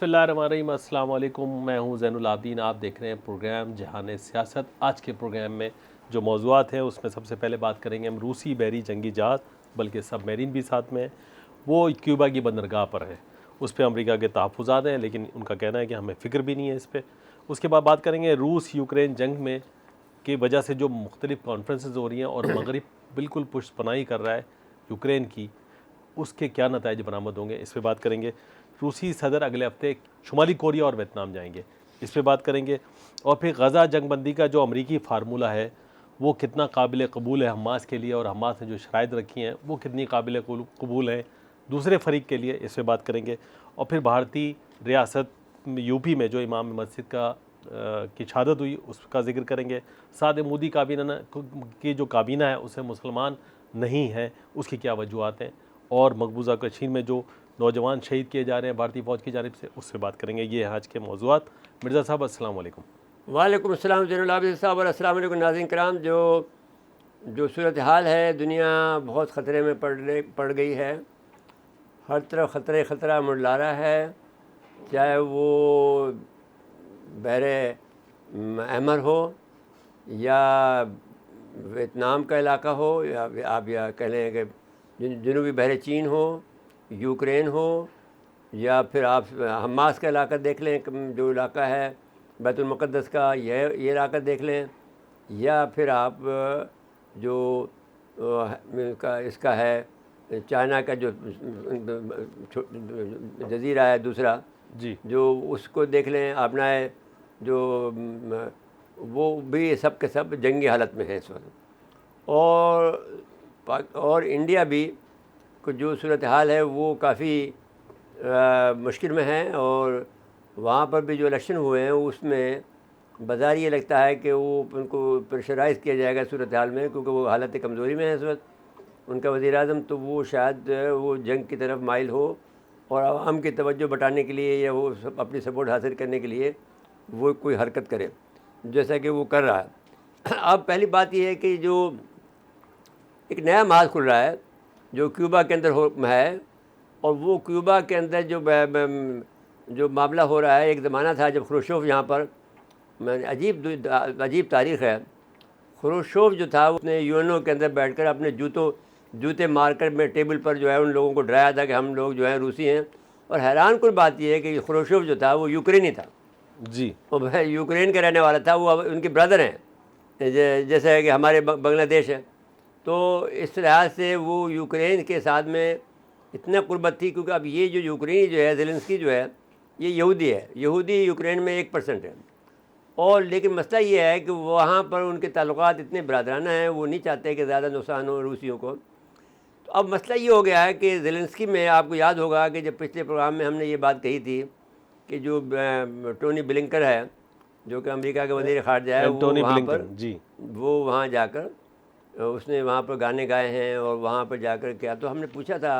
बिस्मिल्लाहिर्रहमानिर्रहीम, अस्सलाम वालेकुम। मैं हूं ज़ैनुल आबिदीन। आप देख रहे हैं प्रोग्राम जहान सियासत। आज के प्रोग्राम में जो मौज़ूआत हैं उसमें सबसे पहले बात करेंगे हम रूसी बहरी जंगी जहाज़, बल्कि सबमरीन भी साथ में है, वो क्यूबा की बंदरगाह पर है। उस पर अमेरिका के तहफ़्फ़ुज़ात हैं, लेकिन उनका कहना है कि हमें फ़िक्र भी नहीं है इस पर। उसके बाद बात करेंगे रूस यूक्रेन जंग में की वजह से जो मुख्तलिफ़ कॉन्फ्रेंसेस हो रही हैं और मगरिब बिल्कुल पुष्पनाही कर रहा है यूक्रेन की, उसके क्या नताइज बरामद होंगे, इस पर बात करेंगे। रूसी सदर अगले हफ्ते शुमाली कोरिया और वियतनाम जाएंगे, इस पर बात करेंगे। और फिर गज़ा जंगबंदी का जो अमरीकी फार्मूला है वो कितना काबिल कबूल है हमास के लिए, और हमास ने जो शराइत रखी हैं वो कितनी काबिल कबूल हैं दूसरे फरीक के लिए, इस पर बात करेंगे। और फिर भारतीय रियासत यूपी में जो इमाम मस्जिद की शहादत हुई उसका जिक्र करेंगे। साथ मोदी काबीना की जो काबीना है उसे मुसलमान नहीं है, उसकी क्या वजूहत हैं, और मकबूजा कश्मीर में जो नौजवान शहीद किए जा रहे हैं भारतीय फ़ौज की जानिब से, उससे बात करेंगे। ये हैं आज के मौज़ूआत। मिर्ज़ा साहब अस्सलाम वालेकुम। वालेकुम अस्सलाम ज़ैनुल आबिदीन साहब और अस्सलाम वालेकुम नाज़रीन कराम। जो जो सूरत हाल है, दुनिया बहुत ख़तरे में पड़ गई है। हर तरफ ख़तरा मंडला रहा है, चाहे वो बहरे अहमर हो या वियतनाम का इलाका हो, या आप या कह लें कि जनूबी बहरे चीन हो, यूक्रेन हो, या फिर आप हमास का इलाका देख लें, जो इलाका है बैतुल मुक़द्दस का, ये इलाका देख लें, या फिर आप जो इसका है चाइना का जो जजीरा है दूसरा जी, जो उसको देख लें। अपना है जो वो भी सब के सब जंगी हालत में है इस वक्त। और इंडिया भी को जो सूरत हाल है वो काफ़ी मुश्किल में है। और वहाँ पर भी जो इलेक्शन हुए हैं उसमें बाज़ार ये लगता है कि वो उनको प्रेशराइज़ किया जाएगा सूरत हाल में, क्योंकि वो हालत कमज़ोरी में है इस वक्त उनका वज़ीर-ए-आज़म। तो वो शायद वो जंग की तरफ माइल हो और आवाम की तवज्जो बटाने के लिए या वो अपनी सपोर्ट हासिल करने के लिए वो कोई हरकत करे, जैसा कि वो कर रहा है। अब पहली बात यह है कि जो एक नया महाज खुल रहा है जो क्यूबा के अंदर है, और वो क्यूबा के अंदर जो मामला हो रहा है, एक ज़माना था जब ख्रुश्चोव यहाँ पर, अजीब तारीख़ है। ख्रुश्चोव जो था उसने यूएनओ के अंदर बैठकर अपने जूते मारकर में टेबल पर जो है उन लोगों को डराया था कि हम लोग जो है रूसी हैं। और हैरान कुल बात यह है कि ख्रुश्चोव जो था वो यूक्रेनी था, जी, वो वह यूक्रेन का रहने वाला था। वो अब उनके ब्रदर हैं, जैसे है कि हमारे बांग्लादेश है। तो इस लिहाज से वो यूक्रेन के साथ में इतना कुर्बत थी, क्योंकि अब ये जो यूक्रेनी जो है ज़ेलेंस्की जो है ये यहूदी है। यहूदी यूक्रेन में 1% है। और लेकिन मसला ये है कि वहाँ पर उनके ताल्लुकात इतने बरादराना हैं, वो नहीं चाहते कि ज़्यादा नुकसान हो रूसियों को। तो अब मसला ये हो गया है कि ज़ेलेंस्की में, आपको याद होगा कि जब पिछले प्रोग्राम में हमने ये बात कही थी कि जो टोनी ब्लिंकर है जो कि अमेरिका के वज़ीर ख़ारिजा है, वो एंटोनी वहाँ पर ब्लिंकन जी, वो वहाँ जाकर उसने वहाँ पर गाने गाए हैं। और वहाँ पर जाकर क्या, तो हमने पूछा था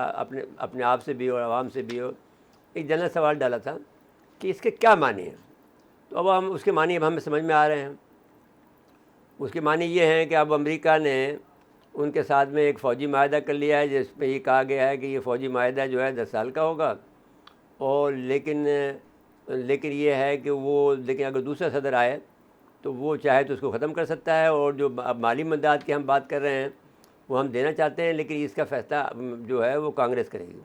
अपने आप से भी और आवाम से भी, एक जनरल सवाल डाला था कि इसके क्या मानी है। तो अब हम उसके मानी अब हमें समझ में आ रहे हैं। उसके मानी ये हैं कि अब अमेरिका ने उनके साथ में एक फ़ौजी माहिदा कर लिया है, जिसमें ये कहा गया है कि ये फ़ौजी माहिदा जो है 10 साल का होगा। और लेकिन ये है कि लेकिन अगर दूसरा सदर आए तो वो चाहे तो उसको ख़त्म कर सकता है। और जो अब माली मदद की हम बात कर रहे हैं वो हम देना चाहते हैं, लेकिन इसका फ़ैसला जो है वो कांग्रेस करेगी।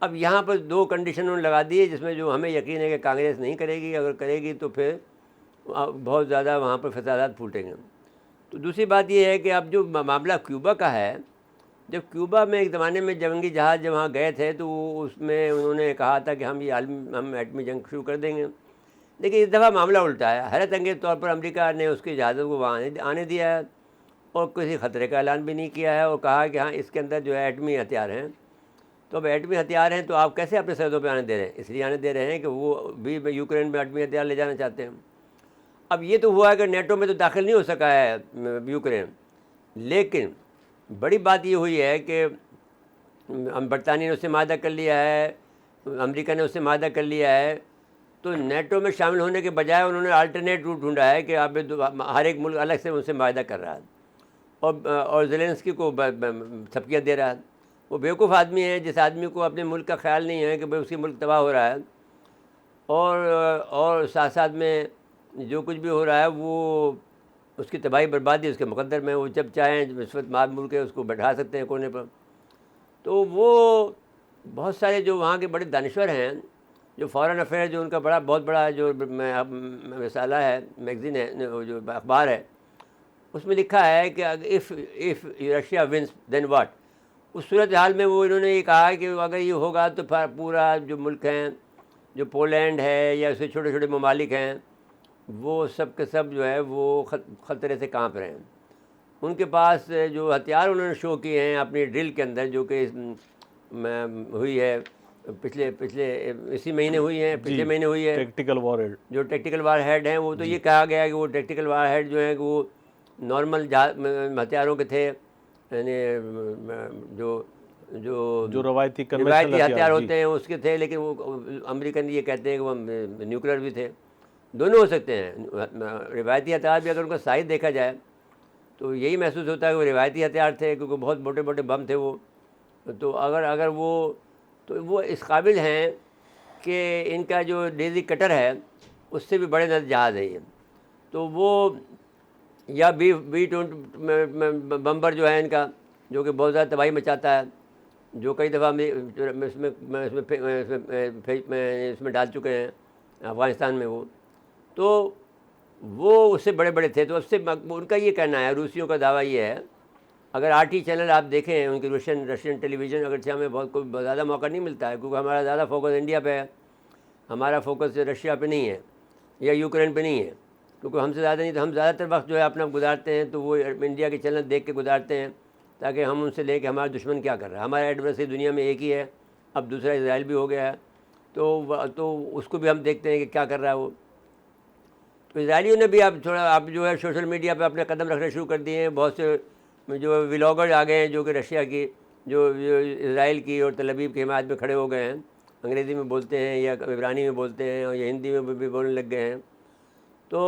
अब यहाँ पर 2 कंडीशन उन्होंने लगा दी है, जिसमें जो हमें यकीन है कि कांग्रेस नहीं करेगी। अगर करेगी तो फिर बहुत ज़्यादा वहाँ पर फसादात फूटेंगे। तो दूसरी बात ये है कि अब जो मामला क्यूबा का है, जब क्यूबा में एक ज़माने में जंगी जहाज़ जब वहाँ गए थे तो उसमें उन्होंने कहा था कि हम एटमी जंग शुरू कर देंगे। लेकिन इस दफ़ा मामला उल्टा है। हैरत अंगेज़ तौर पर अमेरिका ने उसके जहाज़ों को वहाँ आने दिया है और किसी ख़तरे का ऐलान भी नहीं किया है, और कहा कि हाँ इसके अंदर जो है एटमी हथियार हैं। तो अब एटमी हथियार हैं तो आप कैसे अपने सरहदों पे आने दे रहे हैं? इसलिए आने दे रहे हैं कि वो भी यूक्रेन में एटमी हथियार ले जाना चाहते हैं। अब ये तो हुआ है कि नेटो में तो दाखिल नहीं हो सका है यूक्रेन, लेकिन बड़ी बात ये हुई है कि बरतानिया ने उससे माहदा कर लिया है, अमेरिका ने उससे माहदा कर लिया है। तो नेटो में शामिल होने के बजाय उन्होंने अल्टरनेट रूट ढूंढा है कि अब हर एक मुल्क अलग से उनसे माहदा कर रहा है और ज़ेलेंस्की को धमकियाँ दे रहा है। वो बेवकूफ़ आदमी है जिस आदमी को अपने मुल्क का ख्याल नहीं है कि भाई उसकी मुल्क तबाह हो रहा है। और साथ साथ में जो कुछ भी हो रहा है वो उसकी तबाही बर्बादी उसके मुकद्दर में, वो जब चाहें रिश्वत मार के उसको बैठा सकते हैं कोने पर। तो वो बहुत सारे जो वहाँ के बड़े दानिश्वर हैं, जो फॉरेन अफेयर जो उनका बहुत बड़ा जो रिसाला है, मैगज़ीन है, वो जो अखबार है, उसमें लिखा है कि if Russia wins then what. उस सूरत हाल में वो इन्होंने ये कहा कि अगर ये होगा तो पूरा जो मुल्क हैं, जो पोलैंड है या उसके छोटे छोटे ममालिक हैं, वो सब के सब जो है वो ख़तरे से कांप रहे हैं। उनके पास जो हथियार उन्होंने शो किए हैं अपनी ड्रिल के अंदर, जो कि हुई है पिछले इसी महीने हुई है, पिछले महीने हुई है, टैक्टिकल वॉरहेड। जो टैक्टिकल वार हेड हैं, वो तो ये कहा गया है कि वो टैक्टिकल वार हेड जो है वो नॉर्मल हथियारों के थे, यानी जो रवायती हथियार होते हैं उसके थे, लेकिन वो अमेरिकन ये कहते हैं कि वो न्यूक्लियर भी थे। दोनों हो सकते हैं। रिवायती हथियार भी अगर उनका साइज देखा जाए तो यही महसूस होता है कि वो रिवायती हथियार थे, क्योंकि बहुत मोटे मोटे बम थे वो। तो अगर वो इस काबिल हैं कि इनका जो डेजी कटर है उससे भी बड़े जहाज़ है ये। तो वो या B-20 बम्बर जो है इनका, जो कि बहुत ज़्यादा तबाही मचाता है, जो कई दफ़ा इसमें डाल चुके हैं अफ़गानिस्तान में वो उससे बड़े बड़े थे। तो उससे उनका ये कहना है, रूसियों का दावा ये है, अगर RT चैनल आप देखें उनकी रशियन टेलीविज़न, अगर हमें कोई ज़्यादा मौका नहीं मिलता है, क्योंकि हमारा ज़्यादा फोकस इंडिया पे है, हमारा फोकस रशिया पे नहीं है या यूक्रेन पे नहीं है, क्योंकि हमसे ज़्यादा नहीं, तो हम ज़्यादातर वक्त जो है अपना गुजारते हैं तो वो इंडिया के चैनल देख के गुजारते हैं, ताकि हम उनसे लें कि हमारा दुश्मन क्या कर रहा है। हमारा एडवर्सरी दुनिया में एक ही है, अब दूसरा इजराइल भी हो गया है, तो उसको भी हम देखते हैं कि क्या कर रहा है वो। तो इजराइलियों ने भी अब जो है सोशल मीडिया पे अपने कदम रखने शुरू कर दिए हैं। बहुत से जो व्लॉगर आ गए हैं, जो कि रशिया की जो इजराइल की और तल अवीव की हिमायत में खड़े हो गए हैं, अंग्रेज़ी में बोलते हैं या इब्रानी में बोलते हैं और या हिंदी में भी बोलने लग गए हैं। तो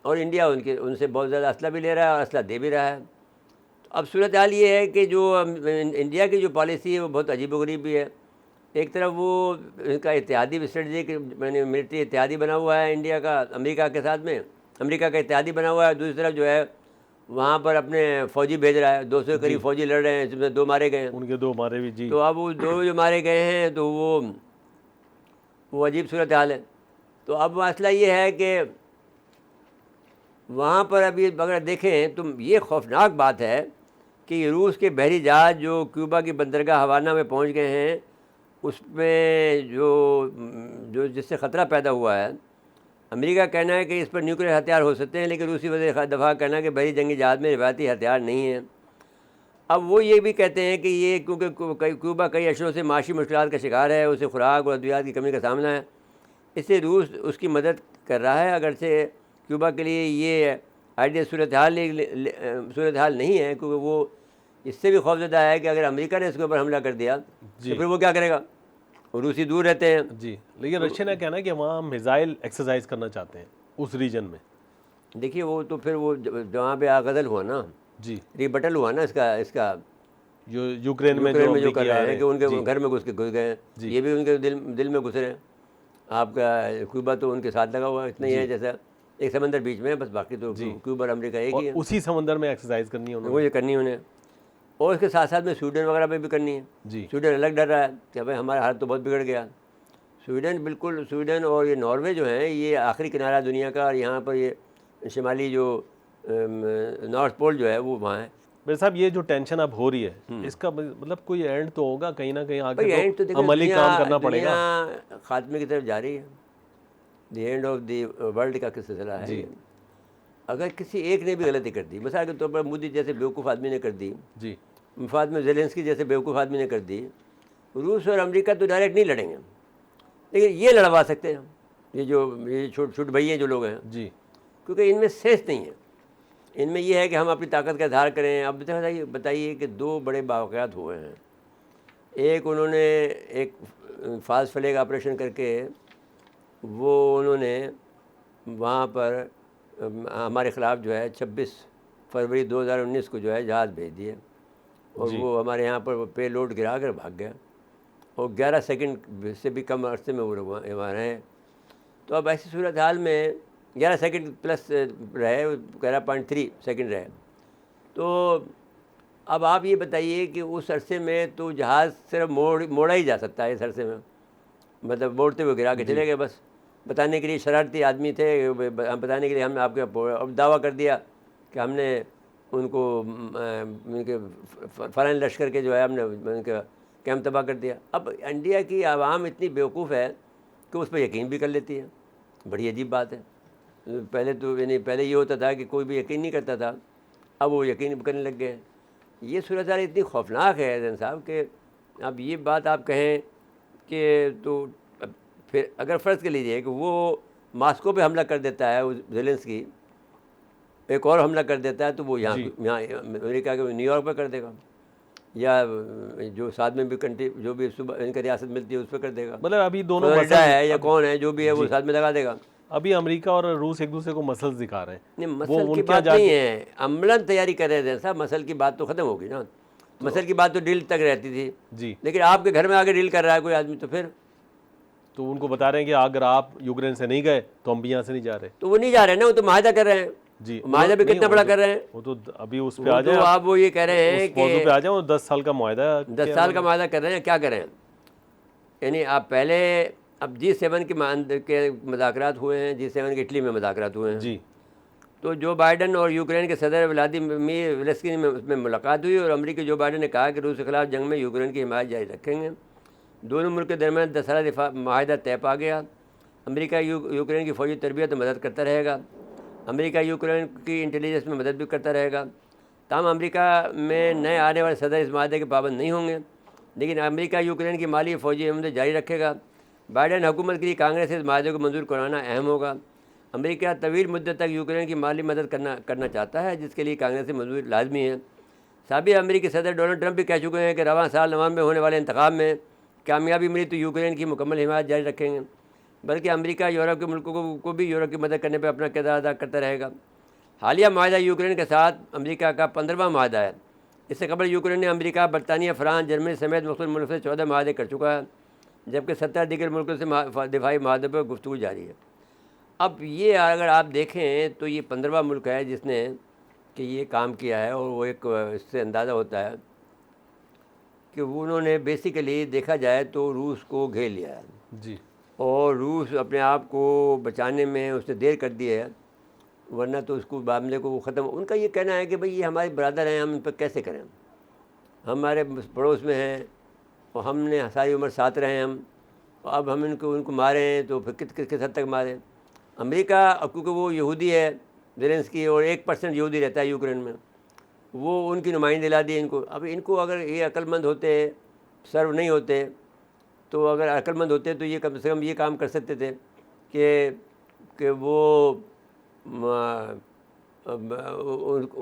और इंडिया उनसे बहुत ज़्यादा असला भी ले रहा है और असला दे भी रहा है। तो अब सूरत हाल ये है कि जो इंडिया की जो पॉलिसी है वो बहुत अजीबोगरीब भी है। एक तरफ वो इनका इत्तेहादी स्ट्रेटजी, मैंने मिलिट्री इत्तेहादी बना हुआ है इंडिया का अमेरिका के साथ में, अमेरिका का इत्तेहादी बना हुआ है। दूसरी तरफ जो है वहाँ पर अपने फ़ौजी भेज रहा है, 200 के करीब फ़ौजी लड़ रहे हैं, जिसमें 2 मारे गए हैं। उनके 2 मारे भी जी। तो अब वो 2 जो मारे गए हैं तो वो अजीब सूरत हाल है। तो अब मसला ये है कि वहाँ पर अभी अगर देखें तो ये खौफनाक बात है कि रूस के बहरी जहाज़ जो क्यूबा की बंदरगाह हवाना में पहुँच गए हैं, उसमें जो जिससे ख़तरा पैदा हुआ है, अमेरिका का कहना है कि इस पर न्यूक्लियर हथियार हो सकते हैं, लेकिन रूसी वज़ीर दफ़ा कहना है कि बहरी जंगी जहाज़ में रिवायती हथियार नहीं हैं। अब वो ये भी कहते हैं कि ये क्योंकि क्यूबा कई अशरों से माशी मुश्किलात का शिकार है, उसे खुराक और अद्वियात की कमी का सामना है, इससे रूस उसकी मदद कर रहा है। अगर से क्यूबा के लिए ये आइडियल सूरत हाल नहीं है, क्योंकि वो इससे भी खौफजदा है कि अगर अमेरिका ने इसके ऊपर हमला कर दिया तो फिर वो क्या करेगा, रूसी दूर रहते हैं जी। लेकिन रशिया ने कहना है कि वहाँ मिसाइल एक्सरसाइज करना चाहते हैं उस रीजन में। देखिए वो तो फिर वो जहाँ पे आगजल हुआ ना जी, रिबटल हुआ ना इसका जो यूक्रेन में जो कर रहे हैं कि उनके घर में घुस गए, ये भी उनके दिल में घुस रहे हैं। आपका क्यूबा तो उनके साथ लगा हुआ इतना ही है, जैसा एक समंदर बीच में है बस, बाकी तो क्यूबा और अमेरिका एक ही है। उसी समंदर में एक्सरसाइज करनी है उन्होंने, वो ये करनी है उन्हें। और इसके साथ साथ में स्वीडन वगैरह पे भी करनी है जी। स्वीडन अलग डर रहा है कि भाई हमारा हालत तो बहुत बिगड़ गया। स्वीडन और ये नॉर्वे जो हैं ये आखिरी किनारा दुनिया का, और यहाँ पर ये शिमाली जो नॉर्थ पोल जो है वो वहाँ है। मेरे साहब ये जो टेंशन अब हो रही है, इसका मतलब कोई एंड तो होगा कहीं ना कहीं आगे, एंड तो अमली काम करना पड़ेगा। खात्मे की तरफ जा रही है, the end of the world का सिलसिला है जी। अगर किसी एक ने भी गलती कर दी, मिसाल के तौर पर मोदी जैसे बेवकूफ़ आदमी ने कर दी जी, मफाद में ज़ेलेंस्की जैसे बेवकूफ़ आदमी ने कर दी, रूस और अमेरिका तो डायरेक्ट नहीं लड़ेंगे, लेकिन ये लड़वा सकते हैं ये छोटे भैया जो लोग हैं जी, क्योंकि इनमें सेंस नहीं है। इनमें यह है कि हम अपनी ताकत का इजहार करें। अब बताइए कि 2 बड़े वाक़यात हुए हैं। एक उन्होंने एक फास्ट फ्लैग ऑपरेशन करके वो उन्होंने वहाँ पर हमारे ख़िलाफ़ जो है 26 फरवरी 2019 को जो है जहाज़ भेज दिए, और वो हमारे यहाँ पर पे लोड गिरा कर भाग गया, और 11 सेकंड से भी कम अरसे में वो लोग वहाँ रहे। तो अब ऐसी सूरत हाल में 11 सेकंड प्लस रहे, 11.3 सेकंड रहे। तो अब आप ये बताइए कि उस अरसे में तो जहाज़ सिर्फ मोड़ा ही जा सकता है इस अरसे में, मतलब मोड़ते हुए गिरा के चले गए बस। बताने के लिए शरारती आदमी थे, बताने के लिए हमने आपके अब दावा कर दिया कि हमने उनको उनके फलाने लश्कर के जो है हमने उनका कैम्प तबाह कर दिया। अब इंडिया की आवाम इतनी बेवकूफ़ है कि उस पर यकीन भी कर लेती है। बड़ी अजीब बात है। पहले तो यानी पहले ये होता था कि कोई भी यकीन नहीं करता था, अब वो यकीन करने लग गए। ये सूरत हाल इतनी खौफनाक है जैन साहब कि अब ये बात आप कहें कि तो फिर अगर फ़र्ज़ कर लीजिए कि वो मास्को पे हमला कर देता है ज़ेलेंस्की, एक और हमला कर देता है तो वो यहाँ अमेरिका के न्यूयॉर्क पर कर देगा, या जो साथ में भी कंट्री जो भी सुबह इनका रियासत मिलती है उस पर कर देगा। मतलब अभी दोनों है या कौन है जो भी है वो साथ में लगा देगा। अभी अमेरिका और रूस एक दूसरे को मसल दिखा रहे हैं। नहीं, मसल की बात नहीं है, अमलन तैयारी कर रहे थे साहब। मसल की बात तो ख़त्म होगी ना, मसल की बात तो डील तक रहती थी जी। लेकिन आपके घर में आके डील कर रहा है कोई आदमी, तो फिर तो उनको बता रहे हैं कि अगर आप यूक्रेन से नहीं गए तो हम भी यहाँ से नहीं जा रहे। तो वो नहीं जा रहे ना, वो तो माहिदा कर रहे हैं जी। माहिदा भी कितना बड़ा कर रहे हैं। वो तो अभी उस पे आ जाए, तो आप वो ये कह रहे हैं कि पे आ जाए, वो 10 साल का मुआहदा, 10 साल का माहिदा कर रहे हैं। क्या करें यानी आप पहले अब G7 के मुज़ाकरात हुए हैं, G7 के इटली में मुज़ाकरात हुए हैं जी। तो जो बाइडन और यूक्रेन के सदर व्लादिमीर ज़ेलेंस्की में उसमें मुलाकात हुई और अमेरिकी जो बाइडन ने कहा कि रूस के खिलाफ जंग में यूक्रेन की हिमायत जारी रखेंगे। दोनों मुल्क के दरमियान 10 साल दिफा माहिदा तय पा गया। अमेरिका यूक्रेन की फ़ौजी तरबियत में मदद करता रहेगा, अमेरिका यूक्रेन की इंटेलिजेंस में मदद भी करता रहेगा। ताहम अमेरिका में नए आने वाले सदर इस माहदे के पाबंद नहीं होंगे, लेकिन अमेरिका यूक्रेन की माली फ़ौजी हमदे जारी रखेगा। बाइडन हुकूमत के लिए कांग्रेस से इस माहदे को मंजूर कराना अहम होगा। अमेरिका तवील मुद्दत तक यूक्रेन की माली मदद करना चाहता है, जिसके लिए कांग्रेस से मंजूरी लाजमी है। साबिक़ अमेरिकी सदर डोनाल्ड ट्रंप भी कह चुके हैं कि रवां साल नवंबर में होने वाले इंतखाब में कामयाबी मिली तो यूक्रेन की मुकम्मल हिमायत जारी रखेंगे, बल्कि अमेरिका यूरोप के मुल्कों को भी यूरोप की मदद करने पर अपना किरदार अदा करता रहेगा। हालिया माहिदा यूक्रेन के साथ अमेरिका का 15वां माहिदा है। इससे कबल यूक्रेन ने अमेरिका, बरतानिया, फ्रांस, जर्मनी समेत मुख्तलिफ मुल्क से 14 माहदे कर चुका है, जबकि 70 दीगर मुल्कों से दिफाई माहदे पर गुफ्तगू जारी है। अब ये अगर आप देखें तो ये 15वां मुल्क है जिसने कि ये काम किया है, और वो एक इससे अंदाज़ा होता है कि उन्होंने बेसिकली देखा जाए तो रूस को घेर लिया है जी। और रूस अपने आप को बचाने में उसने देर कर दी है, वरना तो उसको मामले को वो ख़त्म। उनका ये कहना है कि भाई ये हमारे बरादर हैं, हम इन पर कैसे करें, हमारे पड़ोस में हैं और हमने सारी उम्र साथ रहे हैं हम, अब हम उनको मारें तो फिर किस हद तक मारें। अमेरिका क्योंकि वो यहूदी है ज़ेलेंस्की और 1% यहूदी रहता है यूक्रेन में, वो उनकी नुमाइंदगी दिला दी इनको। अब इनको अगर ये अक्लमंद होते, सर्व नहीं होते, तो अगर अक्लमंद होते तो ये कम से कम ये काम कर सकते थे कि वो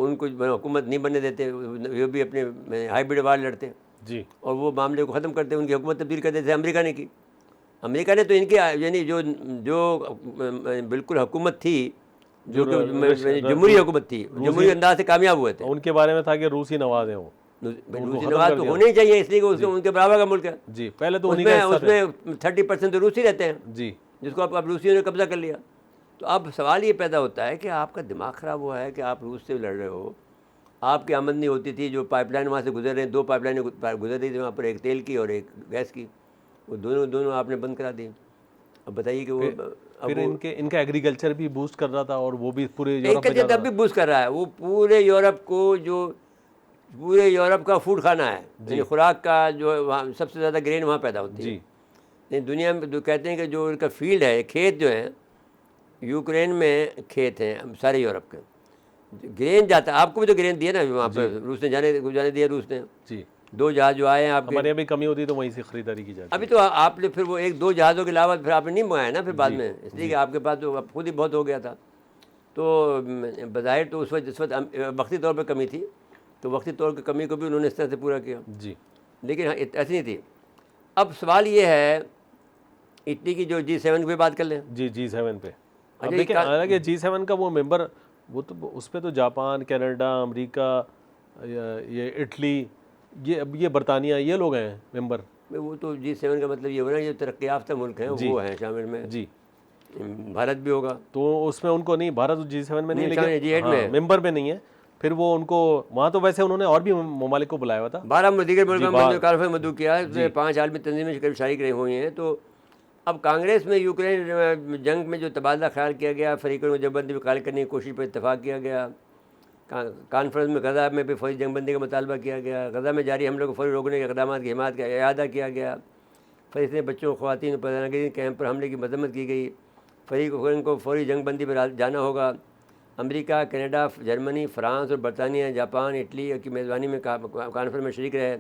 उनको हुकूमत नहीं बनने देते, वो भी अपने हाइब्रिड वार लड़ते जी, और वो मामले को ख़त्म करते, उनकी हुकूमत तब्दील कर देते। अमेरिका ने की, अमेरिका ने तो इनकी यानी जो बिल्कुल हुकूमत थी, जो जमहूरी हुकूमत थी, जमहूरी अंदाज से कामयाब हुए थे। उनके बारे में था कि रूसी नवाज हैं वो, रूसी नवाज तो होने ही चाहिए, इसलिए कि उनके बराबर का मुल्क है जी। पहले तो उसमें 30% तो रूसी रहते हैं जी, जिसको अब रूसियों ने कब्जा कर लिया। तो अब सवाल ये पैदा होता है कि आपका दिमाग ख़राब हुआ है कि आप रूस से लड़ रहे हो, आपकी आमदनी होती थी, जो पाइपलाइन वहाँ से गुजर रहे हैं, 2 पाइपलाइनें गुजर रही थी वहाँ पर, एक तेल की और एक गैस की, वो दोनों आपने बंद करा दी। अब बताइए कि वो फिर इनका एग्रीकल्चर भी बूस्ट कर रहा था और वो भी पूरे एग्रीकल्चर तब भी बूस्ट कर रहा है। वो पूरे यूरोप को, जो पूरे यूरोप का फूड खाना है, खुराक का जो वहाँ सबसे ज़्यादा ग्रेन वहाँ पैदा होती है। नहीं, दुनिया में तो कहते हैं कि जो इनका फील्ड है, खेत जो है यूक्रेन में खेत हैं सारे यूरोप के, ग्रेन जाता है। आपको भी तो ग्रेन दिया ना वहाँ पर, रूस ने जाने दिया, रूस ने जी। 2 जहाज़ जो आए हैं आपके, हमारे यहाँ भी कमी होती है तो वहीं से खरीदारी की जाती है। अभी तो आपने फिर वो 1-2 जहाज़ों के अलावा फिर आपने नहीं मंगाया ना फिर बाद में, इसलिए कि आपके पास तो खुद ही बहुत हो गया था। तो बज़ाहिर तो उस वक्त वक्ती तौर पर कमी थी, तो वक्ती तौर की कमी को भी उन्होंने इस तरह से पूरा किया जी। लेकिन ऐसी नहीं थी। अब सवाल ये है इटली की, जो G7 पे बात कर लें जी, G7 पे। अब देखिए, हालांकि G7 का वो मेंबर, वो तो उस पर तो जापान, कनाडा, अमेरिका, ये इटली, ये बरतानिया, ये लोग हैं मेंबर। वो तो G7 का मतलब ये हो ना, ये तरक्की याफ्ता मुल्क हैं, वो हैं शामिल में जी। भारत भी होगा। तो उसमें उनको नहीं, भारत G7 में नहीं, नहीं, लेकिन G8 में है। मेंबर में नहीं है। फिर वो उनको वहाँ तो वैसे उन्होंने और भी ममालिक को बुलाया हुआ था। 12 दीगर मुल्कों में कॉन्फ्रेंस मदू किया है, जी। उसमें 5 आलमी तंजीमें करीब शारिक रही हुई हैं। तो अब कांग्रेस में यूक्रेन जंग में जो तबादला ख्याल किया गया, फरीकों को जबरदस्ती वकालत करने की कोशिश पर इत्तफाक किया गया। कॉन्फ्रेंस में गजा में भी फौरी जंगबंदी का मुतालबा किया गया। गजा में जारी हमलों को फौरी रोकने के इक़दाम की हिमायत का इरादा किया गया। फ़लस्तीनी बच्चों, ख़वातीन और पैदानगी कैंप पर हमले की मजम्मत की गई। फरीकों को फौरी जंगबंदी पर जाना होगा। अमेरिका, कनाडा, जर्मनी, फ़्रांस और बरतानिया, जापान, इटली की मेज़बानी में कॉन्फ्रेंस में शरीक रहे।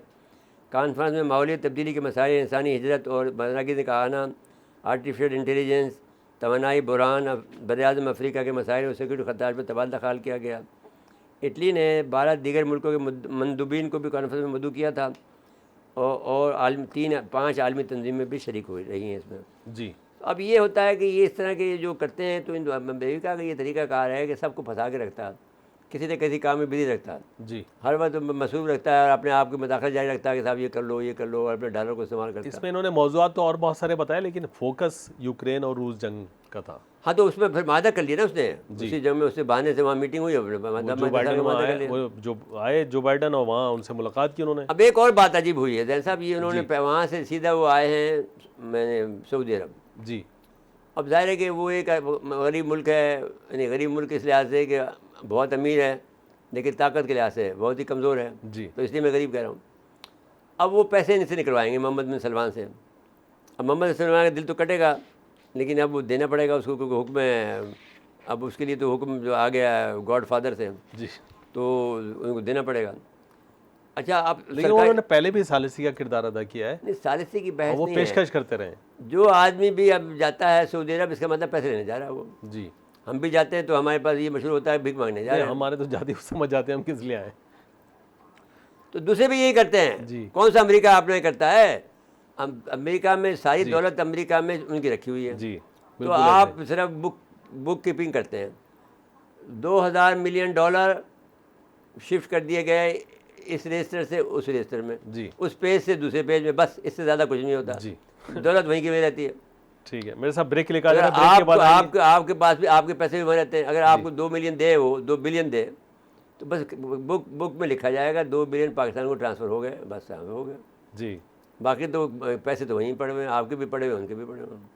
कॉन्फ्रेंस में माहौलियाती तब्दीली के मसाइल, इंसानी हिजरत और पैदानगी का आना, आर्टिफिशियल इंटेलिजेंस, तवानाई बहरान, बरआज़म अफ्रीका के मसाइल और सिक्योरिटी ख़तरात पर तबादला ख्याल किया गया। इटली ने 12 दीगर मुल्कों के मंदूबीन को भी कॉन्फ्रेंस में मदऊ किया था और 5 आलमी तंजीमें भी शरीक हुई रही हैं इसमें। जी। अब ये होता है कि ये इस तरह के जो करते हैं, तो अमेरिका का ये तरीक़ाकार है कि सबको फंसा के रखता है, किसी न किसी काम में बिजी रखता है जी। हर वक्त मसरूफ़ रखता है और अपने आप की मदाखलत जारी रखता है कि साहब ये कर लो, ये कर लो, और अपने डॉलर को इस्तेमाल करता है। इसमें इन्होंने मौज़ूआत तो और बहुत सारे बताए, लेकिन फोकस यूक्रेन और रूस जंग का था। हाँ, तो उसमें फिर मादा कर लिया ना उसने, उसी जंग में उससे बहाने से वहाँ मीटिंग हुई, जो आए जो बाइडन, और वहाँ उनसे मुलाकात की उन्होंने। अब एक और बात अजीब हुई है जैन साहब, ये उन्होंने वहाँ से सीधा वो आए हैं मैंने सऊदी अरब जी। अब जाहिर है कि वो एक गरीब मुल्क है, यानी गरीब मुल्क इस लिहाज से कि बहुत अमीर है लेकिन ताकत के लिहाज से बहुत ही कमज़ोर है जी। तो इसलिए मैं गरीब कह रहा हूँ। अब वो पैसे इनसे निकलवाएंगे मोहम्मद बिन सलमान से। अब मोहम्मद बिन सलमान का दिल तो कटेगा, लेकिन अब वो देना पड़ेगा उसको क्योंकि हुक्म है। अब उसके लिए तो हुक्म जो आ गया है गॉड फादर से जी, तो उनको देना पड़ेगा। अच्छा, अब लेकिन उन्होंने पहले भी सालिसी का किरदार अदा किया है। नहीं, सालिसी की बहस वो नहीं पेशकश करते रहे। जो आदमी भी अब जाता है सऊदी अरब, इसका मतलब पैसे लेने जा रहा है वो। जी। हम भी जाते हैं तो हमारे पास ये मशहूर होता है भीख मांगने जा रहे हैं। हमारे तो जाते समझ जाते हैं हम किस लिए आए। तो दूसरे भी यही करते हैं जी। कौन सा अमेरिका आपने करता है? अमेरिका में सारी दौलत अमेरिका में उनकी रखी हुई है जी। तो आप सिर्फ बुक कीपिंग करते हैं। 2000 मिलियन डॉलर शिफ्ट कर दिए गए इस रजिस्टर से उस रजिस्टर में जी। उस पेज से दूसरे पेज में, बस इससे ज़्यादा कुछ नहीं होता जी। दौलत वहीं की वहीं रहती है। ठीक है, मेरे साथ ब्रेक लेकर अगर आपके पास भी आपके पैसे भी वहीं रहते हैं। अगर आपको 2 मिलियन दे, वो 2 बिलियन दे, तो बस बुक में लिखा जाएगा 2 बिलियन पाकिस्तान को ट्रांसफ़र हो गए, बस हो गए जी। बाकी तो पैसे तो वहीं पड़े हुए हैं, आपके भी पड़े हुए, उनके भी पड़े हुए हैं।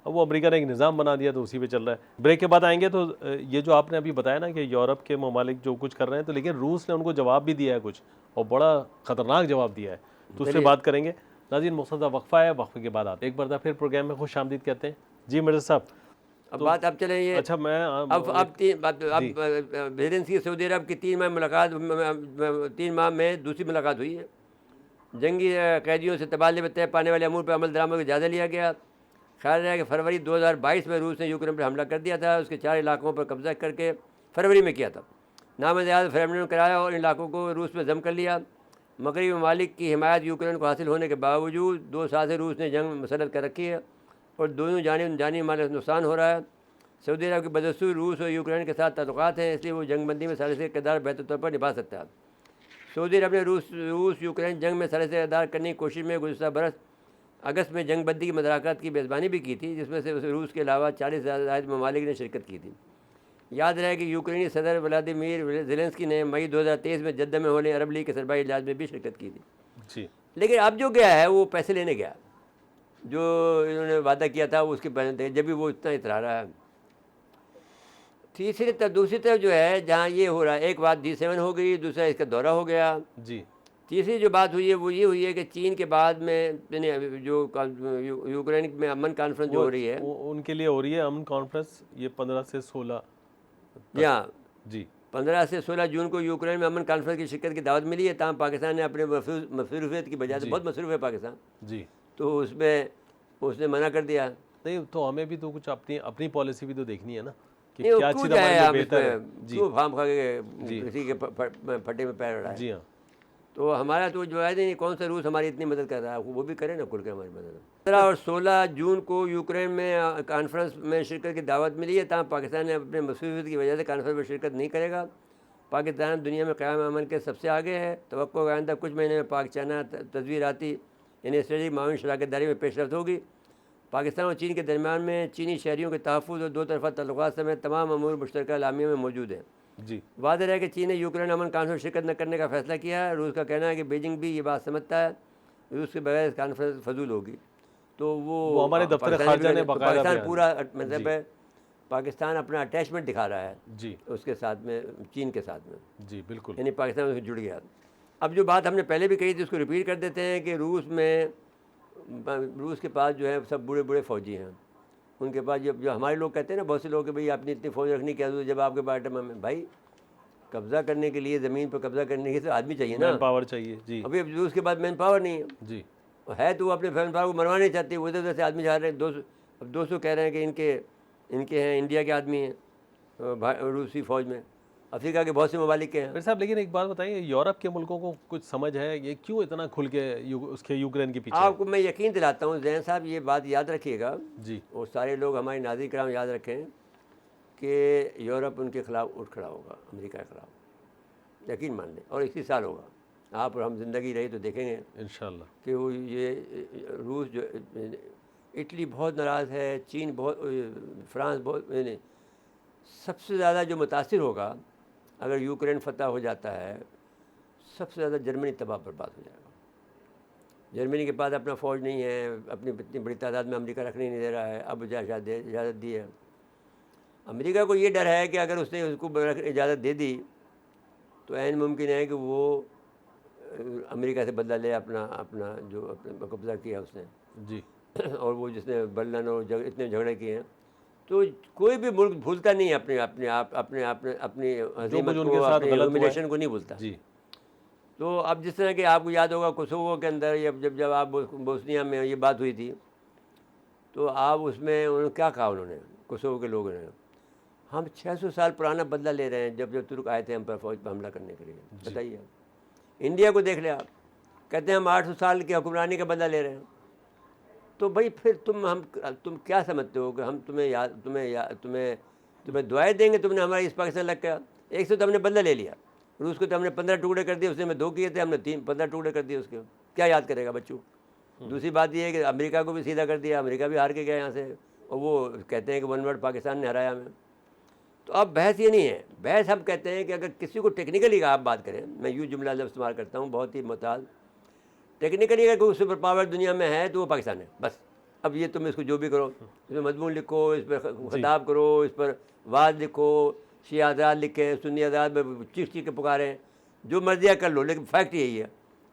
अब वो अमेरिका ने एक निज़ाम बना दिया तो उसी पे चल रहा है। ब्रेक के बाद आएंगे तो ये जो आपने अभी बताया ना कि यूरोप के ममालिक जो कुछ कर रहे हैं, तो लेकिन रूस ने उनको जवाब भी दिया है कुछ, और बड़ा ख़तरनाक जवाब दिया है, तो उससे बात करेंगे। नाज़रीन, मुख्तसर वक्फ़ा है, वक्फ़े के बाद आते एक बार फिर प्रोग्राम में खुश आमदीद कहते हैं। जी मिर्ज़ा साहब, अब बात अब चले ये। अच्छा, मैं अब ज़ेलेंस्की सऊदी अरब की 3 माह मुलाकात, 3 माह में दूसरी मुलाकात हुई है। जंगी कैदियों से तबादले में तय पाने वाले अमूर पर अमल दरामद का जायज़ा लिया गया। ख्याल है कि फरवरी 2022 में रूस ने यूक्रेन पर हमला कर दिया था, उसके 4 इलाकों पर कब्जा करके फरवरी में किया था। नामज़द फ्रेमलिन कराया और इन इलाकों को रूस में जम कर लिया। मगरबी ममालिक की हिमायत यूक्रेन को हासिल होने के बावजूद 2 साल से रूस ने जंग मुसल्लत कर रखी है और दोनों जानिब जानी माल नुकसान हो रहा है। सऊदी अरब के बदस्तूर रूस और यूक्रेन के साथ ताल्लुकात हैं, इसलिए वो जंगबंदी में सालिसी का किरदार बेहतर तौर पर निभा सकता है। सऊदी अरब ने रूस यूक्रेन जंग में सालिसी अदा करने की कोशिश में गुज़श्ता बरस अगस्त में जंगबंदी की मुज़ाकरात की मेज़बानी भी की थी, जिसमें से रूस के अलावा 40 से ज़ायद ममालिक ने शिरकत की थी। याद रहे कि यूक्रेनी सदर व्लादिमीर ज़ेलेंस्की ने मई 2023 में जद्दा में होने अरब लीग के सरबराही इजलास में भी शिरकत की थी जी। लेकिन अब जो गया है वो पैसे लेने गया, जो इन्होंने वादा किया था उसके पहले, जब भी वो इतना इतरा रहा है। दूसरी तरफ जो है जहाँ ये हो रहा है, एक बात G7 हो गई, दूसरा इसका दौरा हो गया जी। तीसरी जो बात हुई है वो ये हुई है कि चीन के बाद में जो यूक्रेन में अमन कॉन्फ्रेंस जो हो रही है, उनके लिए हो रही है अमन कॉन्फ्रेंस, ये 15 से 16 जी 15 से 16 जून को यूक्रेन में अमन कॉन्फ्रेंस की शिरकत की दावत मिली है। तमाम पाकिस्तान ने अपने मसरूफियत की वजह से, बहुत मसरूफ़ है पाकिस्तान जी, तो उसमें उसने मना कर दिया। नहीं तो हमें भी तो कुछ अपनी पॉलिसी भी तो देखनी है ना कि नहीं, क्या चीज़ हमारे लिए बेहतर है। क्यों फार्म खा के किसी के फटे में पैर अड़ा है। जी हाँ, तो हमारा तो जो है नहीं, कौन सा रूस हमारी इतनी मदद कर रहा है, वो भी करे ना खुल के हमारी मदद। 15 और 16 जून को यूक्रेन में कॉन्फ्रेंस में शिरकत की दावत मिली है, तहाँ पाकिस्तान ने अपने मसरूफियत की वजह से कॉन्फ्रेंस में शिरकत नहीं करेगा। पाकिस्तान दुनिया में क़याम अमन के सबसे आगे है। तवक्को है आइंदा कुछ महीने में पाक चाइना तस्वीराती यानी स्ट्रेटिक मामून शराकतदारी में पेशरफ्त होगी। पाकिस्तान और चीन के दरमियान में चीनी शहरियों के तहफ़्फ़ुज़ और दो तरफ़ा तल्लुक़ात समेत तमाम अमूर मुश्तरका एलामिया में मौजूद है। जी वाज़ेह है कि चीन ने यूक्रेन अमन कॉन्फ्रेंस में शिरकत न करने का फैसला किया है। रूस का कहना है कि बीजिंग भी ये बात समझता है, रूस के बगैर कॉन्फ्रेंस फजूल होगी। तो वो हमारे दफ्तर खारजा ने बाकायदा पाकिस्तान बयान पूरा दिया। मतलब जी है, पाकिस्तान अपना अटैचमेंट दिखा रहा है जी उसके साथ में, चीन के साथ में, जी बिल्कुल। यानी पाकिस्तान उससे जुड़ गया। अब जो बात हमने पहले भी कही थी उसको रिपीट कर देते हैं कि रूस के पास जो है सब बूढ़े बूढ़े फ़ौजी हैं। उनके पास जो हमारे लोग कहते हैं ना, बहुत से लोग कि भाई आपने इतनी फ़ौज रखनी क्या जरूरत, जब आपके पास में भाई कब्ज़ा करने के लिए, ज़मीन पर कब्ज़ा करने के लिए तो आदमी चाहिए ना, मैन पावर चाहिए। जी अभी रूस के पास मैन पावर नहीं है। जी है तो वो अपने मैन पावर को मरवाना नहीं चाहते, उधर उधर से आदमी जा रहे हैं। 200 अब 200 कह रहे हैं कि इनके हैं, इंडिया के आदमी हैं रूसी फ़ौज में, अफ्रीका के बहुत से ममालिक के हैं। फिर साहब, लेकिन एक बात बताइए, यूरोप के मुल्कों को कुछ समझ है ये क्यों इतना खुल के उसके यूक्रेन के पीछे है? आपको मैं यकीन दिलाता हूँ जैन साहब, ये बात याद रखिएगा जी और सारे लोग हमारे नाज़रीन कराम याद रखें कि यूरोप उनके खिलाफ उठ खड़ा होगा, अमेरिका के खिलाफ, यकीन मान लें। और इसी साल होगा, आप और हम ज़िंदगी रही तो देखेंगे इंशाल्लाह कि वो ये रूस जो, इटली बहुत नाराज़ है, चीन बहुत, फ्रांस बहुत, सबसे ज़्यादा जो मुतासिर होगा अगर यूक्रेन फतह हो जाता है, सबसे ज़्यादा जर्मनी तबाह बर्बाद हो जाएगा। जर्मनी के पास अपना फ़ौज नहीं है, अपनी इतनी बड़ी तादाद में अमेरिका रखने नहीं दे रहा है, अब इजाज़त दी है। अमेरिका को ये डर है कि अगर उसने उसको इजाज़त दे दी तो ऐन मुमकिन है कि वो अमेरिका से बदला ले अपना अपना जो अपने कब्ज़ा किया उसने जी और वो जिसने बर्लिन और इतने झगड़े किए हैं। तो कोई भी मुल्क भूलता नहीं है अपने अपने आप अपने अपने अपनी हज़ीमत उनके को, साथ अपनी गलत हुआ है। ह्यूमिलिएशन को नहीं भूलता। जी तो अब जिस तरह कि आपको याद होगा कोसोवो के अंदर जब आप बोस्निया में ये बात हुई थी, तो आप उसमें उन्होंने क्या कहा, उन्होंने कोसोवो के लोगों ने, हम 600 साल पुराना बदला ले रहे हैं जब तुर्क आए थे हम पर फौज पर हमला करने के लिए। बताइए, इंडिया को देख ले आप, कहते हैं हम 800 साल की हुक्मरानी का बदला ले रहे हैं। तो भाई फिर तुम क्या समझते हो कि हम तुम्हें दुआएं देंगे, तुमने हमारे इस पाकिस्तान लग गया। एक से तो हमने बदला ले लिया, रूस को तो हमने 15 टुकड़े कर दिए, उसने हमें 2 किए थे, हमने 15 टुकड़े कर दिए उसके, क्या याद करेगा बच्चों। दूसरी बात यह है कि अमेरिका को भी सीधा कर दिया, अमेरिका भी हार के गया यहाँ से, और वो कहते हैं कि 1 वर्ड पाकिस्तान ने हराया हमें। तो अब बहस ये नहीं है, बहस हम कहते हैं कि अगर किसी को टेक्निकली आप बात करें, मैं यूँ जुमला जब इस्तेमाल करता हूँ बहुत ही मुताल, टेक्निकली अगर कोई सुपर पावर दुनिया में है तो वो पाकिस्तान है बस। अब ये तुम इसको जो भी करो, इसमें मजमून लिखो, इस पर खिताब करो, इस पर वाद लिखो, शिया आज़ाद लिखें, सुन्नी आज़ाद में चीख के पुकारें, जो मर्जिया कर लो, लेकिन फैक्ट यही है,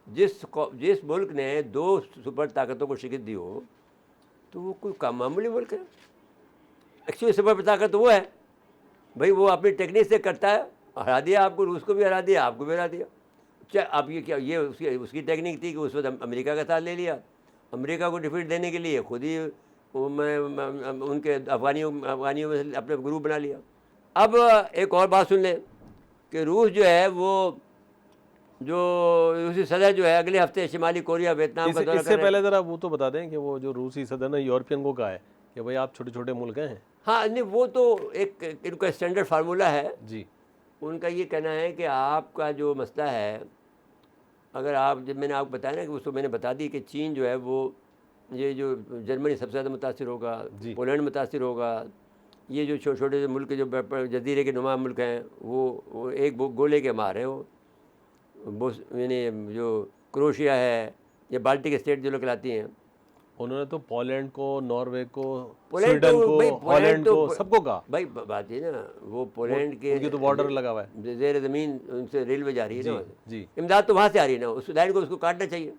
जिस मुल्क ने 2 सुपर ताकतों को शिकस्त दी हो तो वो कोई काम मामूली मुल्क है। एक्चुअली सुपर ताकत तो वो है भाई, वो अपनी टेक्निक से करता है, हरा दिया आपको, रूस को भी हरा दिया, आपको भी हरा दिया। चाहे आप ये क्या, ये उसकी टेक्निक थी कि उस वक्त अमेरिका का साथ ले लिया, अमेरिका को डिफीट देने के लिए खुद ही उनके अफगानियों में अपने ग्रुप बना लिया। अब एक और बात सुन लें कि रूस जो है वो जो रूसी सदर जो है अगले हफ्ते शिमाली कोरिया वियतनाम का दौरा इससे पहले ज़रा वो तो बता दें कि वो जो रूसी सदर ने यूरोपियन को कहा है कि भाई आप छोटे छोटे मुल्क हैं। हाँ नहीं, वो तो एक इनका स्टैंडर्ड फार्मूला है जी, उनका ये कहना है कि आपका जो मसला है, अगर आप, जब मैंने आपको बताया ना कि उसको मैंने बता दी कि चीन जो है वो, ये जो जर्मनी सबसे ज़्यादा मुतासिर होगा, पोलैंड मुतासिर होगा, ये जो छोटे छोटे मुल्क जो जजीरे के नुमा मुल्क हैं वो एक गोले के मार हैं, वो यानी जो क्रोशिया है या बाल्टिक स्टेट जो लोग कहलाती हैं, उन्होंने तो पोलैंड को, नॉर्वे को, पोलैंड स्वीडन तो भाई, को, हॉलैंड को, सबको कहा भाई बात ये ना, वो पोलैंड के उनकी तो बॉर्डर लगा हुआ है, ज़ेर ज़मीन उनसे रेलवे जा रही है ना, जी, इमदाद तो वहाँ से आ रही है ना, उस लाइन को उसको काटना चाहिए,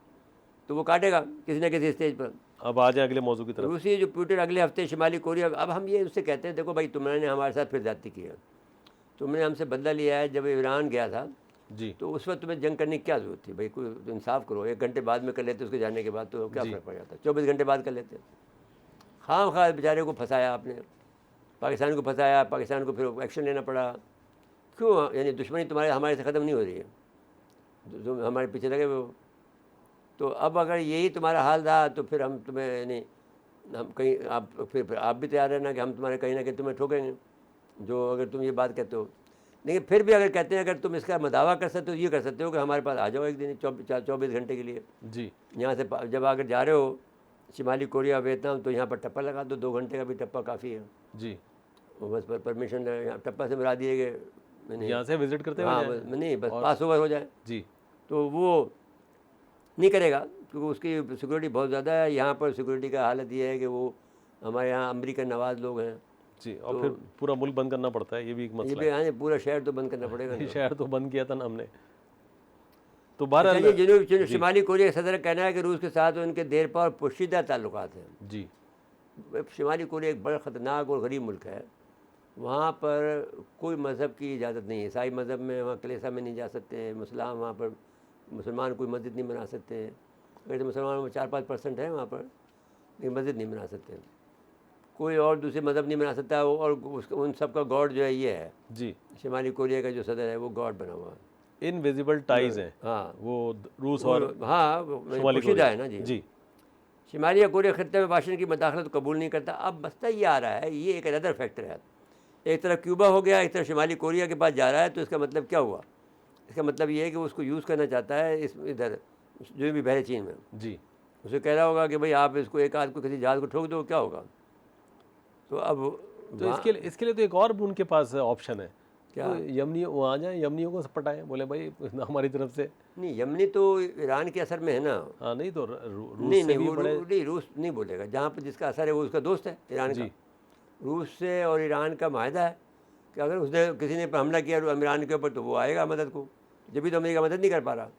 तो वो काटेगा किसी न किसी स्टेज पर। अब आ जाए अगले मौजू की तरफ। रूसी जो पुतिन अगले हफ्ते शिमाली कोरिया, अब हम ये उससे कहते हैं देखो भाई, तुमने हमारे साथ फिर ज्यादती की है, तुमने हमसे बदला लिया है। जब ईरान गया था जी, तो उस वक्त तुम्हें जंग करने की क्या जरूरत थी भाई, कोई इंसाफ करो, 1 घंटे बाद में कर लेते उसके जाने के बाद, तो क्या फ़र्क पड़ जाता, 24 घंटे बाद कर लेते। खाम खा बेचारे को फंसाया आपने, पाकिस्तान को फंसाया, पाकिस्तान को फिर एक्शन लेना पड़ा। क्यों, यानी दुश्मनी तुम्हारे हमारे से ख़त्म नहीं हो रही है, तुम हमारे पीछे लगे हुए हो। तो अब अगर यही तुम्हारा हाल रहा तो फिर हम तुम्हें, यानी हम कहीं, आप फिर आप भी तैयार रहना कि हम तुम्हारे कहीं ना कहीं तुम्हें ठोकेंगे, जो अगर तुम ये बात कहते हो। लेकिन फिर भी अगर कहते हैं, अगर तुम इसका मदावा कर सकते हो, ये कर सकते हो कि हमारे पास आ जाओ एक दिन 24 घंटे के लिए जी, यहाँ से, जब अगर जा रहे हो शिमाली कोरिया, वियतनाम, तो यहाँ पर टप्पा लगा दो, 2 घंटे का भी टप्पा काफ़ी है। जी, वो बस परमिशन यहाँ टप्पा से मिला दिए गए मैंने। यहाँ से विजिट करते हुए हाँ जाएं? बस नहीं, बस और पास ओवर हो जाए जी, तो वो नहीं करेगा, क्योंकि उसकी सिक्योरिटी बहुत ज़्यादा है। यहाँ पर सिक्योरिटी का हालत ये है कि वो हमारे यहाँ अमेरिकन नवाज लोग हैं। जी, और फिर पूरा मुल्क बंद करना पड़ता है, ये भी एक ये मसला भी आने पूरा शहर तो बंद करना पड़ेगा है। ना। शहर तो बंद किया था ना हमने। तो अच्छा, बहरहाल ये जनूबी शिमाली कोरिया का सदर का कहना है कि रूस के साथ उनके देरपा और पोशीदा ताल्लुकात हैं। जी, शिमाली कोरिया एक बड़ा ख़तरनाक और गरीब मुल्क है। वहाँ पर कोई मज़हब की इजाज़त नहीं है। ईसाई मज़हब में वहाँ कलीसिया में नहीं जा सकते, मुसलमान वहाँ पर मुसलमान कोई मस्जिद नहीं बना सकते। वैसे मुसलमानों में 4-5% है वहाँ पर, लेकिन मस्जिद नहीं बना सकते। कोई और दूसरे मज़हब नहीं बना सकता। और उन सब का गॉड जो है ये है। जी, शिमाली कोरिया का जो सदर है वो गॉड बना हुआ है। इनविजिबल टाइज हैं हाँ वो रूस और हाँ, शुमाली पोशीदा कोरिया है ना जी। जी, शिमाली कोरिया खत्ते में वाशिंगटन की मदाखलत कबूल नहीं करता। अब मसला ये आ रहा है, ये एक अदर फैक्टर है। एक तरफ क्यूबा हो गया, एक तरफ शिमाली कोरिया के पास जा रहा है, तो इसका मतलब क्या हुआ? इसका मतलब ये है कि वो उसको यूज़ करना चाहता है इस इधर जो भी बहरे चीन में। जी, उसे कह रहा होगा कि भाई आप इसको एक आध को किसी जहाज़ को ठोक दो, क्या होगा? तो अब तो इसके लिए तो एक और उनके पास ऑप्शन है। क्या? तो यमनी वो आ जाए, यमनियों को पटाएं, बोले भाई हमारी तरफ से। नहीं, यमनी तो ईरान के असर में है ना। हाँ, नहीं तो रूस नहीं से नहीं, भी वो बड़े। नहीं, रूस नहीं बोलेगा। जहाँ पर जिसका असर है वो उसका दोस्त है ईरान का। जी, रूस से और ईरान का माहदा है कि अगर उसने किसी ने हमला किया ईरान के ऊपर तो वो आएगा मदद को। जब भी तो अमेरिका मदद नहीं कर पा रहा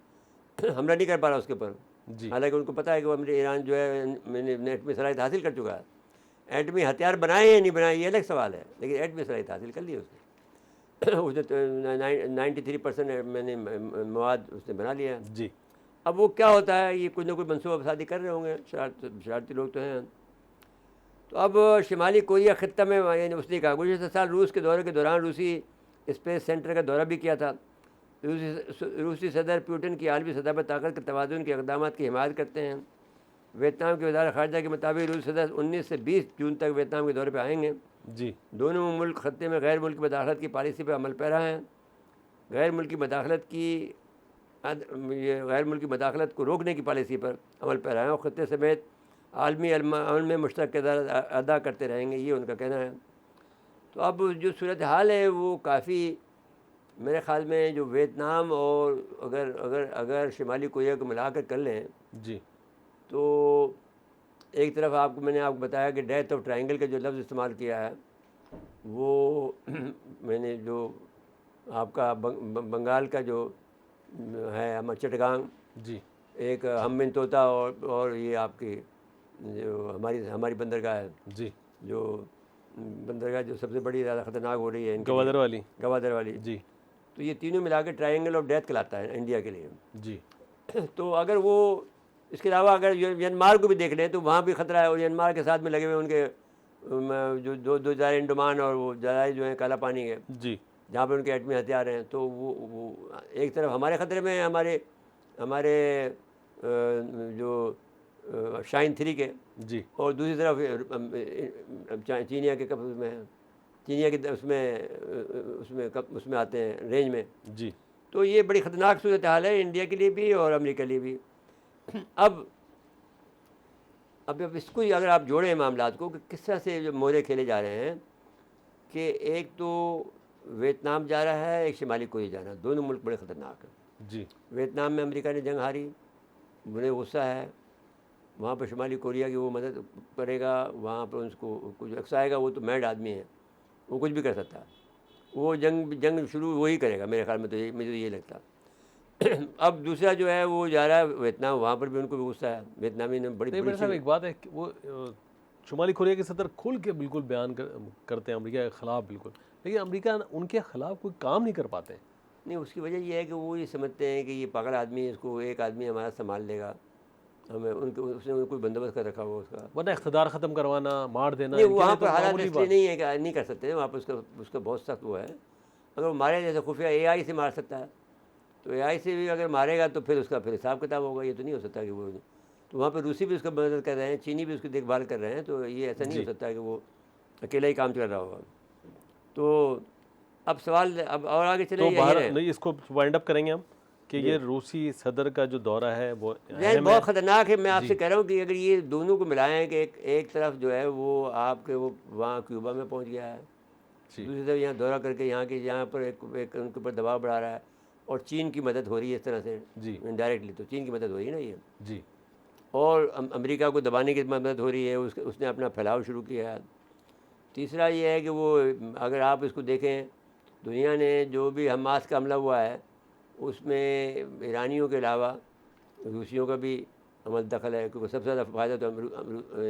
हमला नहीं कर पा रहा उसके ऊपर। जी, हालांकि उनको पता है कि वो ईरान जो है मैंने एटमी सलाहियत हासिल कर चुका है। एटमी हथियार बनाए या नहीं बनाए ये अलग सवाल है, लेकिन एटमी सलाहियत हासिल कर ली उसने उसने तो 93% मैंने मवाद उसने बना लिया है। जी, अब वो क्या होता है, ये कुछ ना कुछ मनसूबा शादी कर रहे होंगे, शरारती लोग तो हैं। तो अब शिमाली कोरिया खत्ता में यानी उसने कहा गुज़श्ता साल रूस के दौरे के दौरान रूसी स्पेस सेंटर का दौरा भी किया था। रूसी सदर पुतिन की आलमी सतह पर ताकत के तवाज़ुन के इक़दाम की हिमायत करते हैं। वियतनाम के वज़ारत ख़ारजा के मुताबिक रूसी सदर 19 से 20 जून तक वियतनाम के दौरे पर आएंगे। जी, दोनों मुल्क खत्ते में गैर मुल्की मदाखलत की पॉलिसी पर अमल पैरा हैं। गैर मुल्की मदाखलत को रोकने की पॉलिसी पर अमल पैरा हैं और खत्ते समेत आलमी अमल में मुश्तरक किरदार अदा करते रहेंगे, ये उनका कहना है। तो अब जो सूरत हाल है वो काफ़ी मेरे ख़्याल में जो वियतनाम और अगर अगर अगर शिमाली कोरिया को मिलाकर कर लें जी, तो एक तरफ मैंने आपको बताया कि डेथ ऑफ ट्रायंगल का जो लफ्ज़ इस्तेमाल किया है वो मैंने जो आपका बंगाल का जो है अमर चटगांग, जी, एक हमबिन तोता और ये आपकी जो हमारी बंदरगाह है, जी, जो बंदरगाह जो सबसे बड़ी ज़्यादा ख़तरनाक हो रही है गवादर वाली जी। जी, तो ये तीनों मिला के ट्रायंगल ऑफ डेथ कहलाता है इंडिया के लिए। जी, तो अगर वो इसके अलावा अगर म्यांमार को भी देख लें तो वहाँ भी ख़तरा है। और म्यांमार के साथ में लगे हुए उनके जो दो ज़ाहिर अंडमान और वो ज़राए जो हैं काला पानी के, जी, जहाँ पे उनके एटमी हथियार हैं। तो वो एक तरफ हमारे ख़तरे में है, हमारे जो शाइन 3 के, जी, और दूसरी तरफ चीनिया के कब में है, चीनिया के उसमें आते हैं रेंज में। जी, तो ये बड़ी ख़तरनाक सूरत हाल है इंडिया के लिए भी और अमेरिका के लिए भी। अब इसको ही अगर आप जोड़ें मामलात को कि किस तरह से जो मोहरे खेले जा रहे हैं कि एक तो वियतनाम जा रहा है, एक शिमाली कोरिया जा रहा है, दोनों मुल्क बड़े ख़तरनाक हैं। जी, वियतनाम में अमेरिका ने जंग हारी, उन्हें गुस्सा है, वहाँ पर शिमाली कोरिया की वो मदद करेगा, वहाँ पर उसको कुछ अक्साएगा। वो तो मैड आदमी है, वो कुछ भी कर सकता है। वो जंग शुरू वही करेगा मेरे ख्याल में, तो मुझे तो ये लगता है। अब दूसरा जो है वो जा रहा है वियतनाम, वहाँ पर भी उनको भी गुस्सा है। वियतनामी ने बड़ी मेरे साहब एक बात है कि वो शुमाली कोरिया के सदर खुल के बिल्कुल बयान करते हैं अमेरिका के ख़िलाफ़ बिल्कुल, लेकिन अमेरिका उनके ख़िलाफ़ कोई काम नहीं कर पाते। नहीं, उसकी वजह ये है कि वो ये समझते हैं कि ये पागल आदमी है, इसको एक आदमी हमारा संभाल लेगा, हमें उसने कोई बंदोबस्त कर रखा हुआ उसका। वरना इक़्तिदार ख़त्म करवाना, मार देना, नहीं, वहाँ पर हालात इसलिए नहीं है कि नहीं कर सकते, वहाँ पर उसका बहुत सख्त वो है। अगर वो मारे जैसे खुफिया AI से मार सकता है, तो AI से भी अगर मारेगा तो फिर हिसाब किताब होगा। ये तो नहीं हो सकता कि वो, तो वहाँ पर रूसी भी उसका मदद कर रहे हैं, चीनी भी उसकी देखभाल कर रहे हैं। तो ये ऐसा नहीं हो सकता कि वो अकेला ही काम कर रहा होगा। तो अब सवाल अब और आगे चले तो नहीं, इसको वाइंड अप करेंगे हम कि ये रूसी सदर का जो दौरा है वो जहन बहुत ख़तरनाक है। मैं आपसे कह रहा हूँ कि अगर ये दोनों को मिलाएं कि एक तरफ जो है वो आपके वो वहाँ क्यूबा में पहुँच गया है, दूसरी तरफ यहाँ दौरा करके यहाँ पर एक उनके ऊपर दबाव बढ़ा रहा है, और चीन की मदद हो रही है इस तरह से जी इनडायरेक्टली, तो चीन की मदद हो रही है ना ये जी, और अमेरिका को दबाने की मदद हो रही है, उसने अपना फैलाव शुरू किया है। तीसरा ये है कि वो अगर आप इसको देखें, दुनिया ने जो भी हमास का हमला हुआ है उसमें ईरानियों के अलावा रूसियों का भी अमल दखल है, क्योंकि सबसे ज़्यादा फ़ायदा तो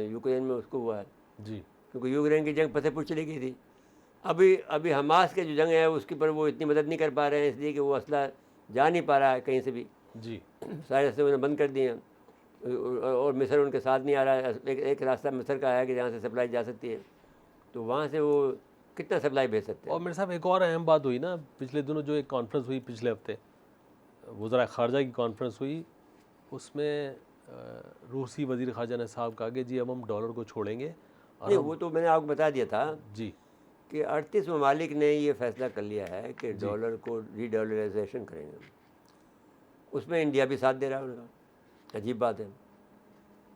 यूक्रेन में उसको हुआ है जी, क्योंकि यूक्रेन की जंग फतेहपुर चली गई थी। अभी हमास के जो जंग है उसके पर वो इतनी मदद नहीं कर पा रहे हैं, इसलिए कि वो असला जा नहीं पा रहा है कहीं से भी, जी, सारे रास्ते उन्होंने बंद कर दिए हैं, और मिस्र उनके साथ नहीं आ रहा है। एक रास्ता मिस्र का है कि जहाँ से सप्लाई जा सकती है, तो वहाँ से वो कितना सप्लाई भेज सकते हैं। और मेरे साहब एक और अहम बात हुई ना पिछले दिनों, जो एक कॉन्फ्रेंस हुई पिछले हफ्ते, वज़रा ख़ारजा की कॉन्फ्रेंस हुई, उसमें रूसी वज़ीर ख़ारजा ने साहब कहा कि जी अब हम डॉलर को छोड़ेंगे। और नहीं, वो तो मैंने आपको बता दिया था जी कि 38 ममालिक ने ये फैसला कर लिया है कि डॉलर को रीडॉलराइजेशन करेंगे, उसमें इंडिया भी साथ दे रहा है उनका, अजीब बात है।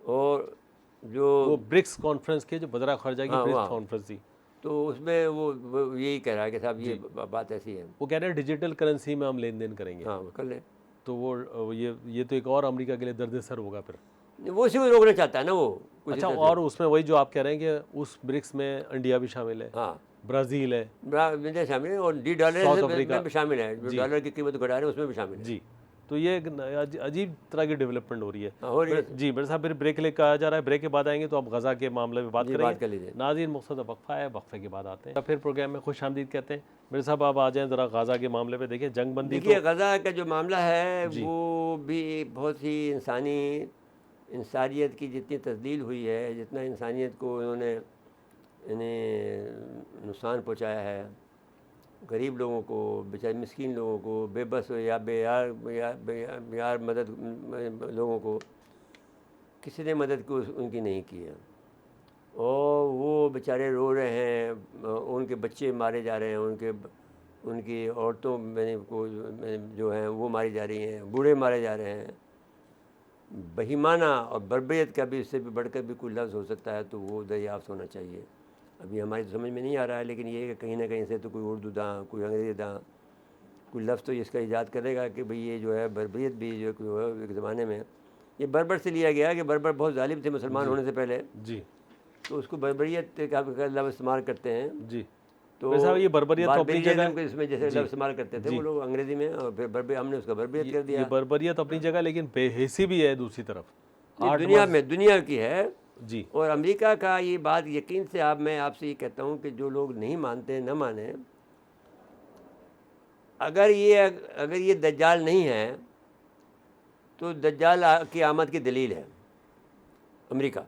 और जो वो ब्रिक्स कॉन्फ्रेंस के जो वज़रा ख़ारजा की ब्रिक्स कॉन्फ्रेंस थी, तो उसमें वो यही कह रहा है कि साहब ये बात ऐसी है, वो कह रहे हैं डिजिटल करेंसी में हम लेन देन करेंगे। हाँ वो कर ले। तो वो ये तो एक और अमेरिका के लिए दर्द-ए-सर होगा फिर। वो इसी को रोकना चाहता है ना वो कुछ अच्छा, इस तरह और उसमें वही जो आप कह रहे हैं कि उस ब्रिक्स में इंडिया भी शामिल है, से। हाँ, ब्राज़ील है, इंडिया शामिल है और डी डॉलर साउथ अफ्रीका में भी शामिल है, जो डॉलर की कीमत घटा रहे हैं उसमें भी शामिल है। जी। तो ये एक अजीब तरह की डेवलपमेंट हो रही है। हाँ, हो रही है। जी मेरे साहब, फिर ब्रेक लेकर आ जा रहा है, ब्रेक के बाद आएंगे तो आप गज़ा के मामले में बात जी, करेंगे। बात कर लीजिए। नाज़रीन, मकसद वक्फ़ा है, वक्फ़े के बाद आते हैं, फिर प्रोग्राम में खुश आमदीद कहते हैं। मेरे साहब आप आ जाएँ ज़रा गज़ा के मामले पे। देखिए जंग बंदी देखिए, तो गज़ा का जो मामला है वो भी बहुत ही इंसानियत की जितनी तस्दील हुई है, जितना इंसानियत को उन्होंने इन्हें नुकसान पहुंचाया है, गरीब लोगों को, बेचारे मिस्कीन लोगों को, बेबस या बेयार मदद लोगों को किसी ने मदद को उनकी नहीं की है, और वो बेचारे रो रहे हैं, उनके बच्चे मारे जा रहे हैं, उनकी औरतों में जो हैं वो मारी जा रही हैं, बूढ़े मारे जा रहे हैं। बहिमाना और बर्बरियत का भी इससे भी बढ़कर भी कोई लफ्ज़ हो सकता है तो वो दरियाफ्त होना चाहिए। अभी हमारी समझ में नहीं आ रहा है, लेकिन ये है कि कहीं ना कहीं से तो कोई उर्दू दाँ, कोई अंग्रेज़ी दाँ, कोई लफ्ज़ तो इसका ईजाद करेगा कि भाई ये जो है बर्बरियत भी जो कोई एक ज़माने में ये बर्बर से लिया गया कि बर्बर बहुत जालिम थे मुसलमान होने से पहले, जी तो उसको बर्बरियत का लफ्ज़ इस्तेमाल करते हैं। जी, तो मेरे साहब ये बर्बरियत तो अपनी जगह, को इसमें जैसे लफ्ज़ इस्तेमाल करते थे वो लोग अंग्रेज़ी में, और फिर हमने उसका बर्बरियत कर दिया। ये बर्बरियत अपनी जगह, लेकिन बेहिसी भी है दूसरी तरफ। ये दुनिया की है जी और अमेरिका का ये बात यकीन से मैं आपसे ये कहता हूँ कि जो लोग नहीं मानते न माने, अगर ये दज्जाल नहीं है तो दज्जाल की आमद की दलील है। अमेरिका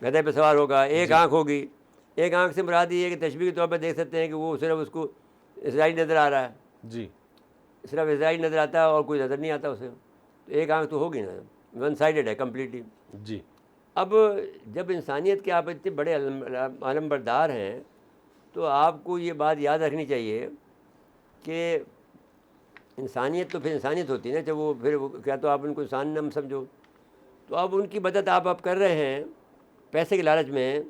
गधे पे सवार होगा, एक आँख होगी, एक आँख से मुराद ये है कि तशबीह के तौर पर देख सकते हैं कि वो सिर्फ उसको इसराइल नज़र आ रहा है, जी, सिर्फ इसराइल नज़र आता है और कोई नज़र नहीं आता उसे, तो एक आँख तो होगी ना, वन साइडेड है कम्प्लीटली। जी, अब जब इंसानियत के आप इतने बड़े आलमबरदार हैं तो आपको ये बात याद रखनी चाहिए कि इंसानियत तो फिर इंसानियत होती है ना, जब वो फिर क्या तो आप उनको इंसान न समझो, तो अब उनकी मदद आप कर रहे हैं पैसे के लालच में,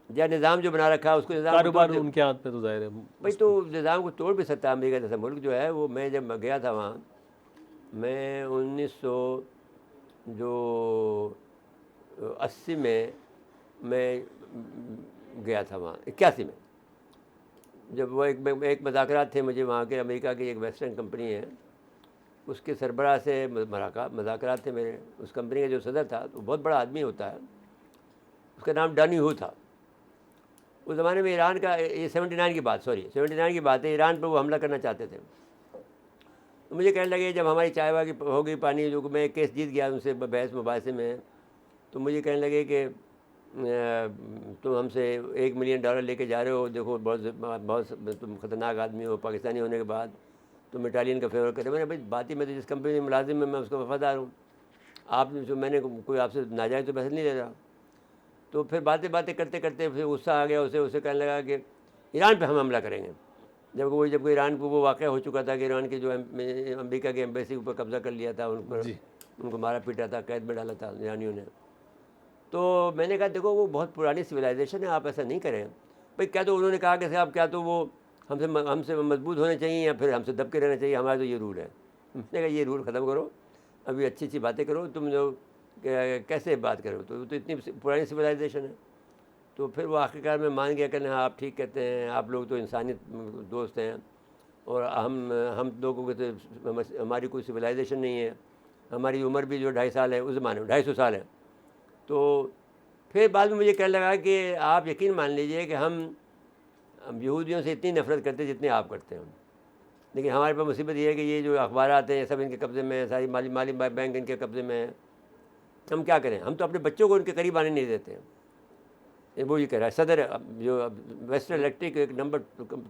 या निज़ाम जो बना रखा है उसको निज़ाम कारोबार उनके हाथ में तो जाहिर है भाई, तो निज़ाम को तोड़ भी सकता है अमेरिका जैसा मुल्क जो है वो। मैं जब गया था वहाँ, मैं 1980 में मैं गया था वहाँ, 81 में, जब वो एक मज़ाकरात थे मुझे वहाँ के, अमेरिका की एक वेस्टर्न कंपनी है उसके सरबराह से मज़ाकरात थे मेरे। उस कंपनी का जो सदर था तो बहुत बड़ा आदमी होता है, उसका नाम डनी हू था। उस ज़माने में ईरान का, ये 79 की बात है, ईरान पर वो हमला करना चाहते थे। तो मुझे कहने लगे, जब हमारी चाय वाय हो गई पानी, जो मैं केस जीत गया उनसे बहस मुबासे में, तो मुझे कहने लगे कि तुम हमसे $1 मिलियन लेके जा रहे हो, देखो बहुत तुम ख़तरनाक आदमी हो, पाकिस्तानी होने के बाद तुम इटालियन का फेवर करे। मैंने भाई बात ही, मैं तो जिस कंपनी में मुलाजिम है मैं उसका वफादार हूँ, आप जो मैंने कोई आपसे नाजायज़ तो पैसे नहीं ले रहा। तो फिर बातें करते करते फिर गुस्सा आ गया उसे कहने लगा कि ईरान पे हम हमला करेंगे। जब ईरान को वो वाक़या हो चुका था कि ईरान के जो अमेरिका की एम्बेसी के ऊपर कब्ज़ा कर लिया था, उन पर जी उनको मारा पीटा था, कैद में डाला था ईरानियों ने। तो मैंने कहा देखो वो बहुत पुरानी सिविलाइजेशन है, आप ऐसा नहीं करें भाई। क्या तो उन्होंने कहा कि साहब क्या तो वो हमसे मजबूत होने चाहिए या फिर हमसे दब के रहना चाहिए, हमारा तो ये रूल है। मैंने कहा ये रूल ख़त्म करो, अभी अच्छी अच्छी बातें करो, तुम जो कैसे बात करो, तो इतनी पुरानी सिविलाइजेशन है। तो फिर वो आखिरकार में मान गया कि हाँ आप ठीक कहते हैं, आप लोग तो इंसानियत दोस्त हैं और हम लोगों के तो हमारी कोई सिविलाइजेशन नहीं है, हमारी उम्र भी जो 2.5 साल है, उस ज़माने में 250 साल है। तो फिर बाद में मुझे कहने लगा कि आप यकीन मान लीजिए कि हम यहूदियों से इतनी नफ़रत करते हैं जितनी आप करते हैं, लेकिन हमारे पास मुसीबत ये है कि ये जो अखबार आते हैं सब इनके कब्ज़े में है, सारी माली बैंक इनके कब्ज़े में है। हम क्या करें, हम तो अपने बच्चों को उनके करीब आने नहीं देते हैं। वो ये कह रहा है सदर जो वेस्टर्न इलेक्ट्रिक एक नंबर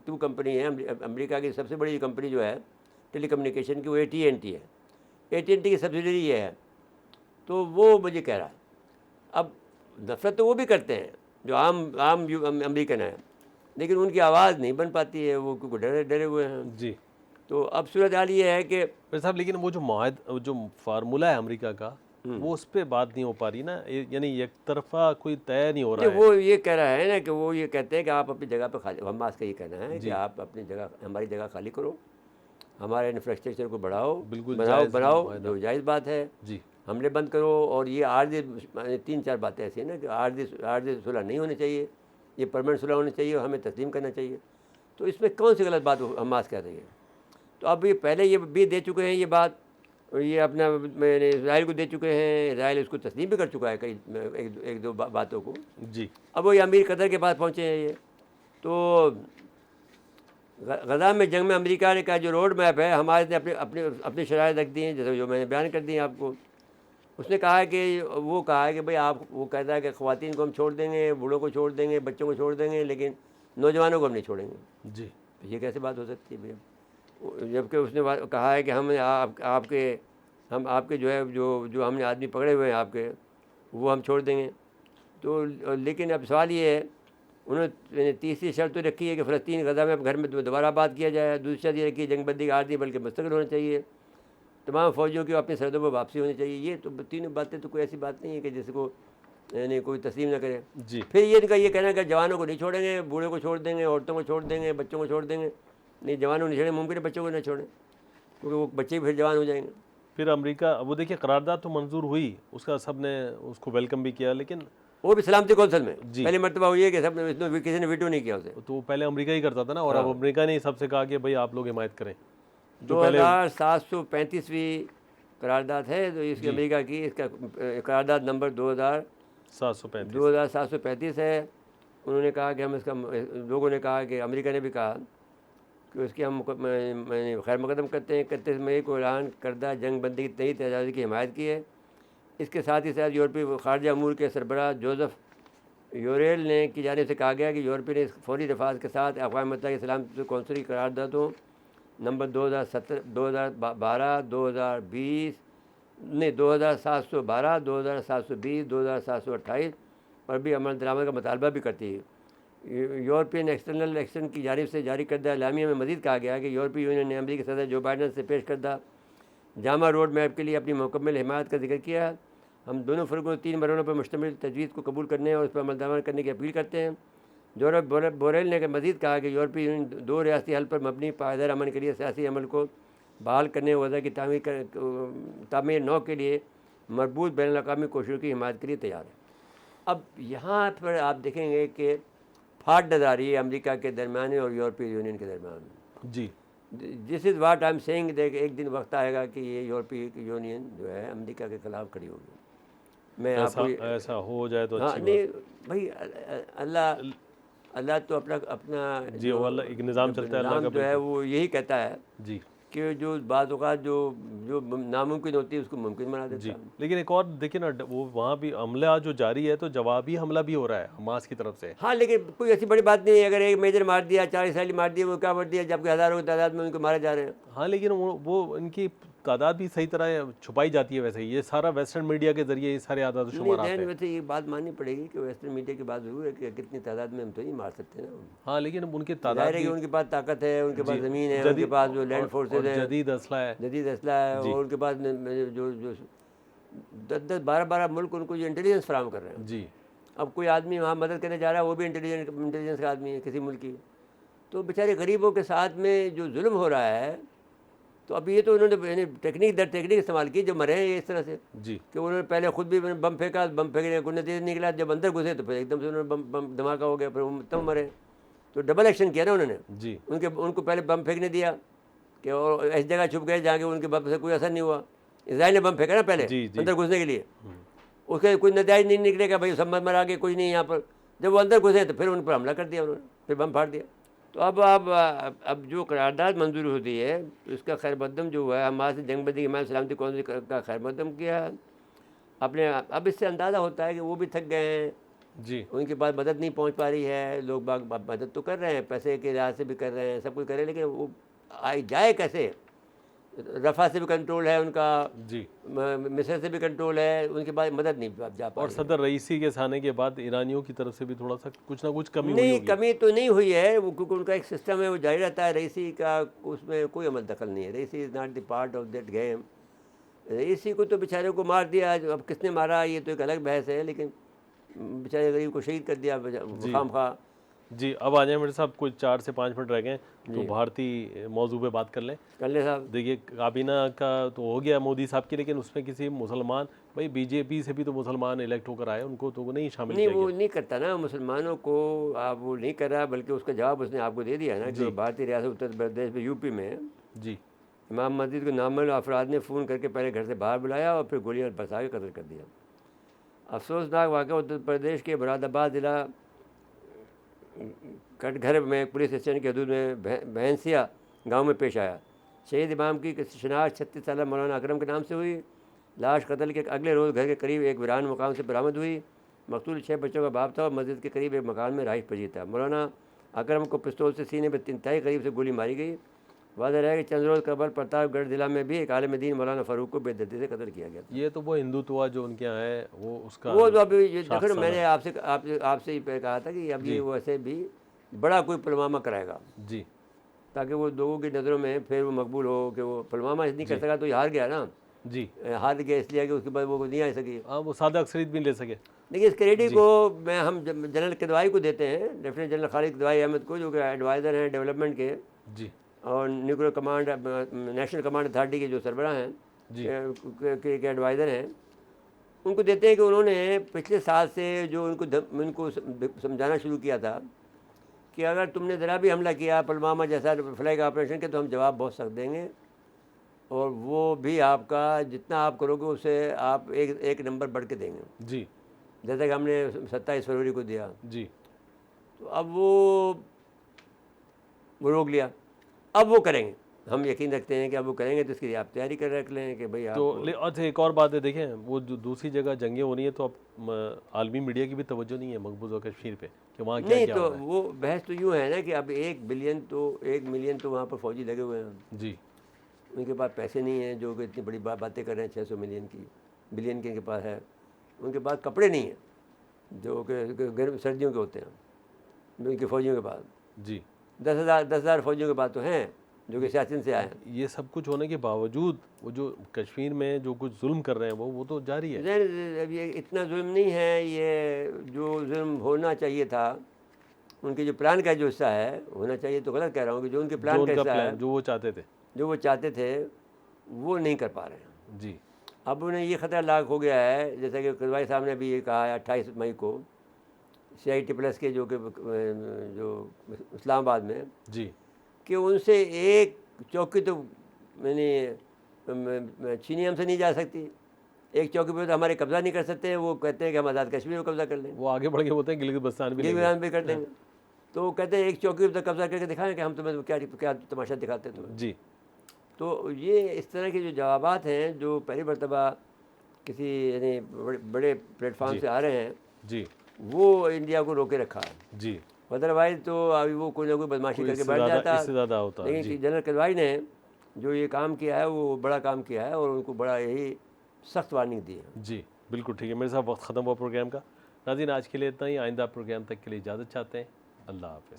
2 कंपनी है अमेरिका की, सबसे बड़ी कंपनी जो है टेलीकम्युनिकेशन की, वो AT&T है। AT&T की सब्सिडरी ये है। तो वो मुझे कह रहा है, अब नफरत तो वो भी करते हैं जो आम अमेरिकन है, लेकिन उनकी आवाज़ नहीं बन पाती है, वो क्योंकि डरे हुए हैं। जी तो अब सूरत हाल ये है कि भाई साहब, लेकिन वो जो फार्मूला है अमेरिका का, वो उस पर बात नहीं हो पा रही ना, यानी एक तरफा कोई तय नहीं हो रहा है। वो ये कह रहा है ना कि वो ये कहते हैं कि आप अपनी जगह पर खाली, हमास का ये कहना है कि आप अपनी जगह, हमारी जगह खाली करो, हमारे इंफ्रास्ट्रक्चर को बढ़ाओ, बिल्कुल बनाओ जो जायज़ बात है, जी हमले बंद करो। और ये आर्जी 3-4 बातें ऐसी हैं ना कि आर्जी सुलह नहीं होनी चाहिए, ये परमानेंट सुलह होनी चाहिए और हमें तस्लीम करना चाहिए। तो इसमें कौन सी गलत बात हमास कह रही है? तो अब ये पहले ये भी दे चुके हैं ये बात, और ये अपना मैंने इसराइल को दे चुके हैं, इसराइल उसको तस्लीम भी कर चुका है कई एक दो बातों को। जी अब वो ये अमीर कतर के पास पहुँचे हैं ये। तो गज़ा में जंग में अमेरिका ने का जो रोड मैप है, हमारे ने अपनी शराइत रख दी हैं, जैसे जो मैंने बयान कर दी आपको। उसने कहा है कि वो कहा है कि भाई आप, वो कहता है कि ख़वातीन को हम छोड़ देंगे, बूढ़ों को छोड़ देंगे, बच्चों को छोड़ देंगे, लेकिन नौजवानों को हम नहीं छोड़ेंगे। जी ये कैसे बात हो सकती है भैया? जबकि उसने कहा है कि हम आपके जो है जो हमने आदमी पकड़े हुए हैं आपके, वो हम छोड़ देंगे। तो लेकिन अब सवाल ये है, उन्होंने तीसरी शर्त तो रखी है कि फ़लस्तीन गज़ा में अब घर में दोबारा आबाद किया जाए। दूसरी शर्त ये रखी है जंगबंदी का आर्जी बल्कि मुस्तकिल होना चाहिए, तमाम फ़ौजियों की अपनी सरहदों पर वापसी होनी चाहिए। ये तो तीनों बातें तो कोई ऐसी बात नहीं है कि जिसको यानी कोई तस्लीम ना करे। जी फिर ये इनका ये कहना है कि जवानों को नहीं छोड़ेंगे, बूढ़े को छोड़ देंगे, औरतों को छोड़ देंगे, बच्चों को छोड़ देंगे। नहीं, जवानों को नहीं छोड़ेंगे, मुमकिन है बच्चों को ना छोड़ें, क्योंकि वो बच्चे भी फिर जवान हो जाएंगे। फिर अमेरिका, वो देखिए करारदाद तो मंजूर हुई, उसका सब ने उसको वेलकम भी किया, लेकिन वो भी सलामती कौंसल में जी। पहली मरतबा हुई है कि सब ने, किसी ने वीटो नहीं किया उसे। तो पहले अमेरिका ही करता था ना, और अब अमेरिका ने सबसे कहा कि भाई आप लोग हिमायत करें। 2735वीं करारदाद है तो इसकी अमेरिका की, इसका करारदाद नंबर 2735 है। उन्होंने कहा कि हम इसका, लोगों ने कहा कि अमेरिका ने भी कहा कि उसकी हम खैर मकदम करते हैं। 31 मई को ऐलान करदा जंग बंदी की नई तजावीज़ की हिमायत की है। इसके साथ ही साथ यूरोपीय खारजा अमूर के सरबराह जोसेफ योरेल ने की जानिब से कहा गया कि यूरोपीय ने फौरी नफाज के साथ अक़वाम मुत्तहिदा की सलामती कौंसिल की करारदादों नंबर 2017, 2012, 2020 नहीं 2712, 2720, 2728 पर भी अमल दरामद का मुतालबा भी करती है। यूरोपियन एक्सटर्नल एक्शन की जानिब से जारी करदा एलामिया में मज़ीद कहा गया कि यूरोपीय यूनियन ने अमेरिकी सदर जो बाइडन से पेश करदा जामा रोड मैप के लिए अपनी मुकम्मल हिमायत का जिक्र किया है। हम दोनों फ़र्कों को 3 मरहलों पर मुश्तमिल तजवीज़ को कबूल करने और उस पर अमल दरामद करने की अपील करते हैं। जोसेफ बोरेल ने मज़ीद कहा कि यूरोपीय यूनियन 2 रियासती हल पर मबनी पायदार अमन के लिए सियासी अमल को बहाल करने और वज़ा की तामीर 9 के लिए मरबूत बैन अक़वामी कोशिशों की हिमायत के लिए तैयार है। अब यहाँ पर आप देखेंगे कि फाट नज़र आ रही है अमेरिका के दरमियान और यूरोपीय यूनियन के दरमियान। जी this is what I am saying, देख एक दिन वक्त आएगा कि ये यूरोपीय यूनियन जो है अमेरिका के ख़िलाफ़ खड़ी होगी। मैं आपको ऐसा हो जाए तो हाँ अच्छी नहीं भाई, अल्लाह तो अपना जी, वो अल्लाह एक निज़ाम चलता है, अल्लाह का जो है वो यही कहता है जी कि जो बात औक़ात जो नामुमकिन होती है उसको मुमकिन बना देता जी। है। लेकिन एक और देखिए ना, वो वहाँ भी हमला जो जारी है, तो जवाबी हमला भी हो रहा है हमास की तरफ से। हाँ, लेकिन कोई ऐसी बड़ी बात नहीं है। अगर एक मेजर मार दिया, 4 इसराइली मार दिए, वो क्या बढ़ दिया, जबकि हज़ारों की तादाद में उनको मारे जा रहे हैं। हाँ, लेकिन वो इनकी तादाद भी सही तरह छुपाई जाती है। वैसे ये सारा वेस्टर्न मीडिया के जरिए ये सारे आदाद शुमार आते हैं। वैसे ये बात माननी पड़ेगी कि वेस्टर्न मीडिया की बात ज़रूर है कि कितनी तादाद में हम तो नहीं मार सकते ना। हाँ, लेकिन उनकी तादाद जाहिर है कि भी उनके पास ताकत है, उनके पास जी, ज़मीन है, उनके पास जो लैंड फोर्सेज है, जदीद असला है, जदीद असला है, और उनके पास जो जो 10-10 12-12 मुल्क उनको जो इंटेलिजेंस फराहम कर रहे हैं। जी। अब कोई आदमी वहाँ मदद करने जा रहा है, वो भी इंटेलिजेंस का आदमी है किसी मुल्क की। तो बेचारे गरीबों के साथ में जो जुल्म हो रहा है, तो अब ये तो उन्होंने टेक्निक दर टेक्निक इस्तेमाल की, जो मरे हैं ये इस तरह से जी। कि उन्होंने पहले खुद भी बम फेंका, बम फेंकने का नतीजा निकला, जब अंदर घुसे तो फिर एकदम से उन्होंने बम धमाका हो गया, फिर वो तब मरे। तो डबल एक्शन किया ना उन्होंने। जी। उनको पहले बम फेंकने दिया कि और ऐसी जगह छुप गए जहाँ के उनके बम से कोई असर नहीं हुआ। इसराइल ने बम फेंका ना पहले जी, जी। अंदर घुसने के लिए, उसके कोई नतीजा नहीं निकलेगा, भाई सब मर आगे कुछ नहीं यहाँ पर। जब वो अंदर घुसे तो फिर उन पर हमला कर दिया उन्होंने, फिर बम फाड़ दिया। तो अब जो करारदाद मंजूर होती है उसका खैर मकदम जो हुआ है, हमारे से जंगबंदी हिमायत सलामती कौंसिल का खैर मकदम किया अपने। अब इससे अंदाज़ा होता है कि वो भी थक गए हैं जी। उनके पास मदद नहीं पहुंच पा रही है। लोग बाग मदद तो कर रहे हैं, पैसे के लिहाज से भी कर रहे हैं, सब कुछ कर रहे हैं, लेकिन वो आई जाए कैसे। रफ़ा से भी कंट्रोल है उनका, जी। मिस्र से भी कंट्रोल है, उनके पास मदद नहीं जा पा और रही है। सदर रईसी के आने के बाद ईरानियों की तरफ से भी थोड़ा सा कुछ ना कुछ कमी हुई नहीं, होगी। कमी तो नहीं हुई है, वो क्योंकि उनका एक सिस्टम है, वो जारी रहता है। रईसी का उसमें कोई अमल दखल नहीं है। Raisi is not the part of that game. Raisi को तो बेचारे को मार दिया, अब किसने मारा ये तो एक अलग बहस है, लेकिन बेचारे गरीब को शहीद कर दिया खामखा। जी, अब आ जाए मेरे साहब, कुछ 4 से 5 मिनट रह गए, तो भारतीय मौजू पे बात कर लें। साहब देखिए, काबीना का तो हो गया मोदी साहब की, लेकिन उसमें किसी मुसलमान, भाई बीजेपी से भी तो मुसलमान इलेक्ट होकर आए, उनको तो नहीं शामिल नहीं, किया वो गया। नहीं करता ना मुसलमानों को, आप वो नहीं कर रहा, बल्कि उसका जवाब उसने आपको दे दिया ना कि भारतीय रियासत उत्तर प्रदेश में यूपी में जी। इमाम मस्जिद को नामल अफराद ने फ़ोन करके पहले घर से बाहर बुलाया और फिर गोलियां बरसा के कत्ल कर दिया। अफसोसनाक वाक़या उत्तर प्रदेश के मुरादाबाद ज़िला कटघर में पुलिस स्टेशन की हदूद में भैंसिया गांव में पेश आया। शहीद इमाम की शनाख्त 36 साल मौलाना अकरम के नाम से हुई। लाश कत्ल के अगले रोज़ घर के करीब एक वीरान मकान से बरामद हुई। मकतूल 6 बच्चों का बाप था और मस्जिद के करीब एक मकान में रहाइश पजीर था। मौलाना अकरम को पिस्तौल से सीने में इंतहाई करीब से गोली मारी गई। वाज़ह रहा है कि चंद रोज़ कबल प्रतापगढ़ जिला में भी एक आलिम दीन मौलाना फ़ारूक को बेदर्दी से कत्ल किया गया था। ये तो वो हिंदुत्व जो उनके यहाँ है, वो उसका वो तो अभी देखो, मैंने आपसे ही कहा था कि अब ये वैसे भी बड़ा कोई पुलवामा कराएगा जी, ताकि वो लोगों की नज़रों में फिर वो मकबूल हो कि वो पुलवामा नहीं कर सका तो ये हार गया ना। जी। हार गया इसलिए कि उसके बाद वो नहीं आ सकी। हाँ, वो सादा अक्सरियत भी ले सके। देखिए, इस क्रेडिट को हम जनरल किदवाई को देते हैं, लेफ्टिनेंट जनरल खालिद किदवाई अहमद को, जो कि एडवाइज़र हैं डेवलपमेंट के जी। और nuclear command national command authority के जो सरबराह हैं के एडवाइज़र हैं, उनको देते हैं कि उन्होंने पिछले साल से जो उनको समझाना शुरू किया था कि अगर तुमने ज़रा भी हमला किया पुलवामा जैसा फ्लैग ऑपरेशन के, तो हम जवाब बहुत सख्त देंगे, और वो भी आपका जितना आप करोगे उससे आप एक नंबर बढ़ के देंगे, जी। जैसा कि हमने 27 फरवरी को दिया। जी। तो अब वो रोक लिया, अब वो करेंगे, हम यकीन रखते हैं कि अब वो करेंगे, तो इसकी आप तैयारी कर रख लें कि भाई आप तो अच्छा, एक और बात है, देखें वो जो दूसरी जगह जंगें हो रही हैं, तो अब आलमी मीडिया की भी तवज्जो नहीं है मकबूज और कश्मीर पे कि वहाँ क्या नहीं, क्या तो हो रहा है। वो बहस तो यूँ है ना कि अब 1 मिलियन तो वहाँ पर फौजी लगे हुए हैं। जी। उनके पास पैसे नहीं हैं जो कि इतनी बड़ी बातें कर रहे हैं, 600 मिलियन की, बिलियन के पास है। उनके पास कपड़े नहीं हैं जो कि गर्म सर्दियों के होते हैं उनके फौजियों के पास। जी। 10,000 फौजियों के पास तो हैं जो कि सियाचिन से आए हैं। ये सब कुछ होने के बावजूद वो जो कश्मीर में जो कुछ जुल्म कर रहे हैं वो तो जारी है। अब ये इतना जुल्म नहीं है, ये जो जुल्म होना चाहिए था, उनके जो प्लान का जो हिस्सा है, होना चाहिए तो गलत कह रहा हूँ, कि जो उनके प्लान का हिस्सा है, जो वो चाहते थे, जो वो चाहते थे, वो नहीं कर पा रहे हैं। जी। अब उन्हें ये ख़तरा लाक हो गया है, जैसा कि किदवाई साहब ने भी ये कहा है 28 मई को CIT+ के जो इस्लामाबाद में, जी, कि उनसे एक चौकी तो मैंने चीनी हमसे नहीं जा सकती, एक चौकी पर तो हमारे कब्ज़ा नहीं कर सकते। वो कहते हैं कि हम आज़ाद कश्मीर को कब्ज़ा कर लेंगे, वो आगे बढ़ के बोलते हैं गिलगित बल्तिस्तान भी कर देंगे। तो वो कहते हैं एक चौकी पर कब्ज़ा करके दिखाएं कि हम तुम्हें क्या तमाशा दिखाते हैं तुम्हें। जी। तो ये इस तरह के जो जवाबात हैं जो पहली मरतबा किसी यानी बड़े प्लेटफार्म से आ रहे हैं, जी, वो इंडिया को रोके रखा है। जी। अदरवाइज तो अभी वो कोई ना कोई बदमाशी करके बैठ जाता, इससे ज़्यादा होता। लेकिन जनरल किदवाई ने जो ये काम किया है वो बड़ा काम किया है और उनको बड़ा यही सख्त वार्निंग दी है। जी बिल्कुल ठीक है। मेरे साथ वक्त ख़त्म हुआ प्रोग्राम का। नाज़रीन आज के लिए इतना ही। आइंदा प्रोग्राम तक के लिए इजाज़त चाहते हैं। अल्लाह हाफ़िज़।